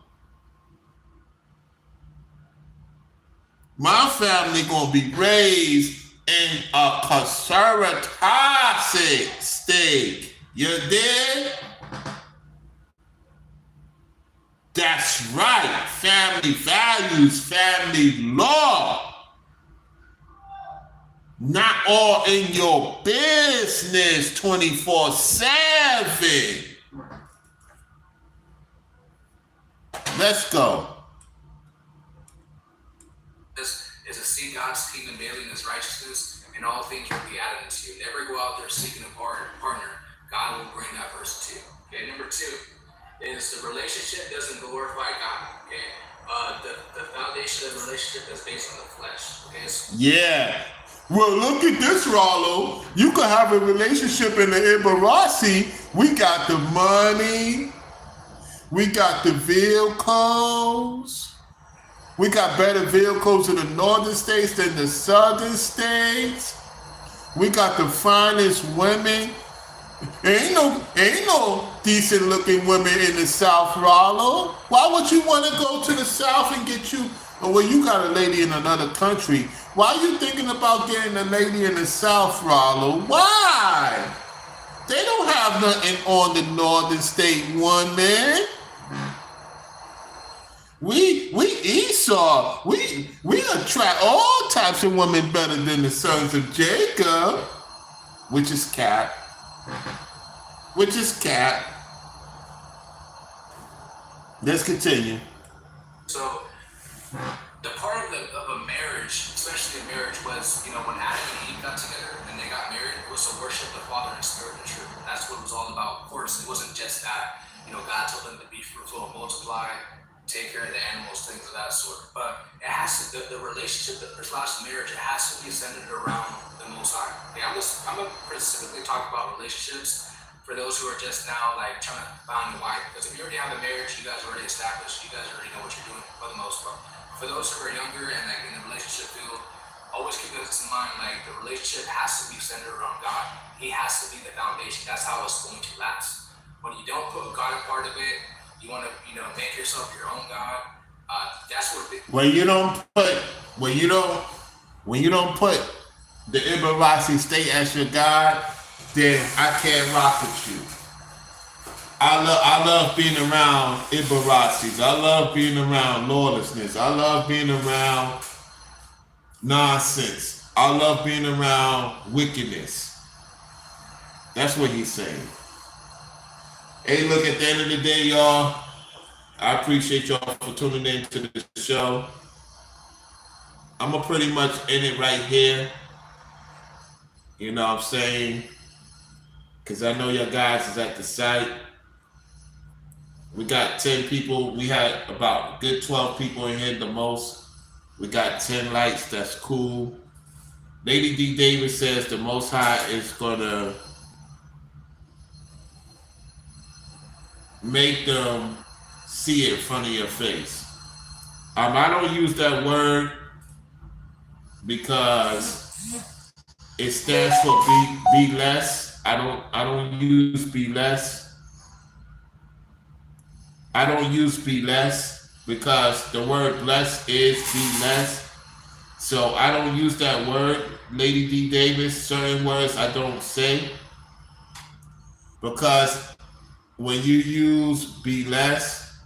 My family gonna be raised in a conservative state. You did? That's right. Family values, family law. Not all in your business 24/7. Let's go. This is to see God's kingdom daily in his righteousness, and all things will be added unto you. Never go out there seeking a partner. God will bring that person to you. Okay, number 2 is the relationship doesn't glorify God. Okay, the foundation of the relationship is based on the flesh. Okay, yeah. Well, look at this, Rollo. You could have a relationship in the Ibaraxi. We got the money. We got the vehicles. We got better vehicles in the northern states than the southern states. We got the finest women. Ain't no decent looking women in the South, Rollo. Why would you want to go to the South and get you? Well, you got a lady in another country. Why are you thinking about getting a lady in the South, Rollo? Why? They don't have nothing on the northern state woman. We Esau. We attract all types of women better than the sons of Jacob, which is Cap. Let's continue. So the part of a marriage, especially a marriage, was when Adam and Eve got together and they got married, it was to worship the Father in spirit and truth. That's what it was all about. Of course, it wasn't just that. God told them to be fruitful and multiply, take care of the animals, things of that sort. But it has to, the relationship, the slash marriage, it has to be centered around the Most High. Okay, I'm gonna specifically talk about relationships for those who are just now trying to find a wife. Because if you already have a marriage, you guys are already established. You guys already know what you're doing for the most part. For those who are younger and in the relationship field, always keep this in mind. The relationship has to be centered around God. He has to be the foundation. That's how it's going to last. When you don't put God a part of it, you want to make yourself your own God. That's what. When you don't put the Ibaraxi state as your God, then I can't rock with you. I love being around Ibaracis. I love being around lawlessness. I love being around nonsense. I love being around wickedness. That's what he's saying. Hey, look, at the end of the day, y'all, I appreciate y'all for tuning in to the show. I'm going to pretty much end it right here. You know what I'm saying? Because I know your guys is at the site. We got 10 people. We had about a good 12 people in here the most. We got 10 likes. That's cool. Lady D. Davis says the Most High is going to make them see it in front of your face. I don't use that word because it stands for be less. I don't use be less. I don't use be less because the word bless is be less. So I don't use that word, Lady D. Davis. Certain words I don't say because when you use be less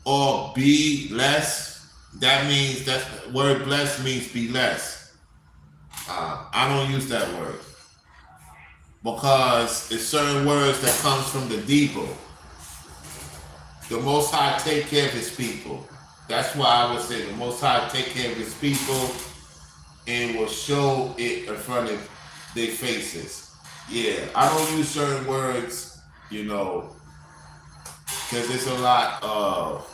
or be less, that means that word bless means be less. I don't use that word because it's certain words that comes from the Debo. The Most High take care of his people. That's why I would say the Most High take care of his people and will show it in front of their faces. Yeah, I don't use certain words, you know, because there's a lot of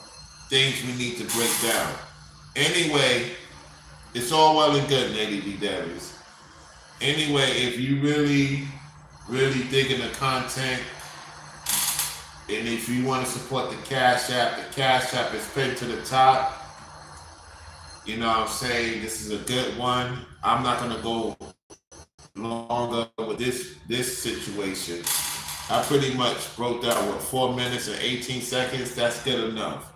things we need to break down. Anyway, it's all well and good, Lady D. Davis. Anyway, if you really digging the content, and if you want to support the Cash App is pinned to the top. You know what I'm saying? This is a good one. I'm not going to go longer with this situation. I pretty much broke down with 4 minutes and 18 seconds. That's good enough.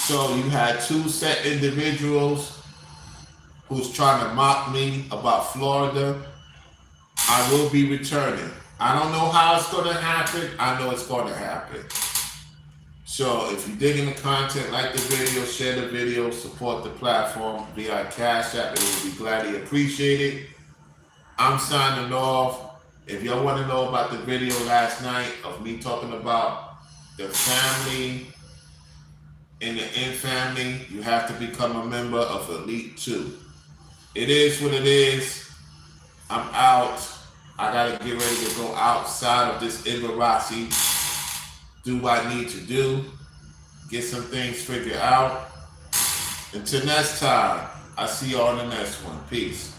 So you had two set individuals who's trying to mock me about Florida. I will be returning. I don't know how it's going to happen. I know it's going to happen. So if you dig in the content, like the video, share the video, support the platform via Cash App, it will be gladly appreciated. I'm signing off. If y'all want to know about the video last night of me talking about the family and the in family, you have to become a member of Elite 2. It is what it is. I'm out. I gotta get ready to go outside of this Ibarazi, do what I need to do, get some things figured out. Until next time, I see y'all in the next one. Peace.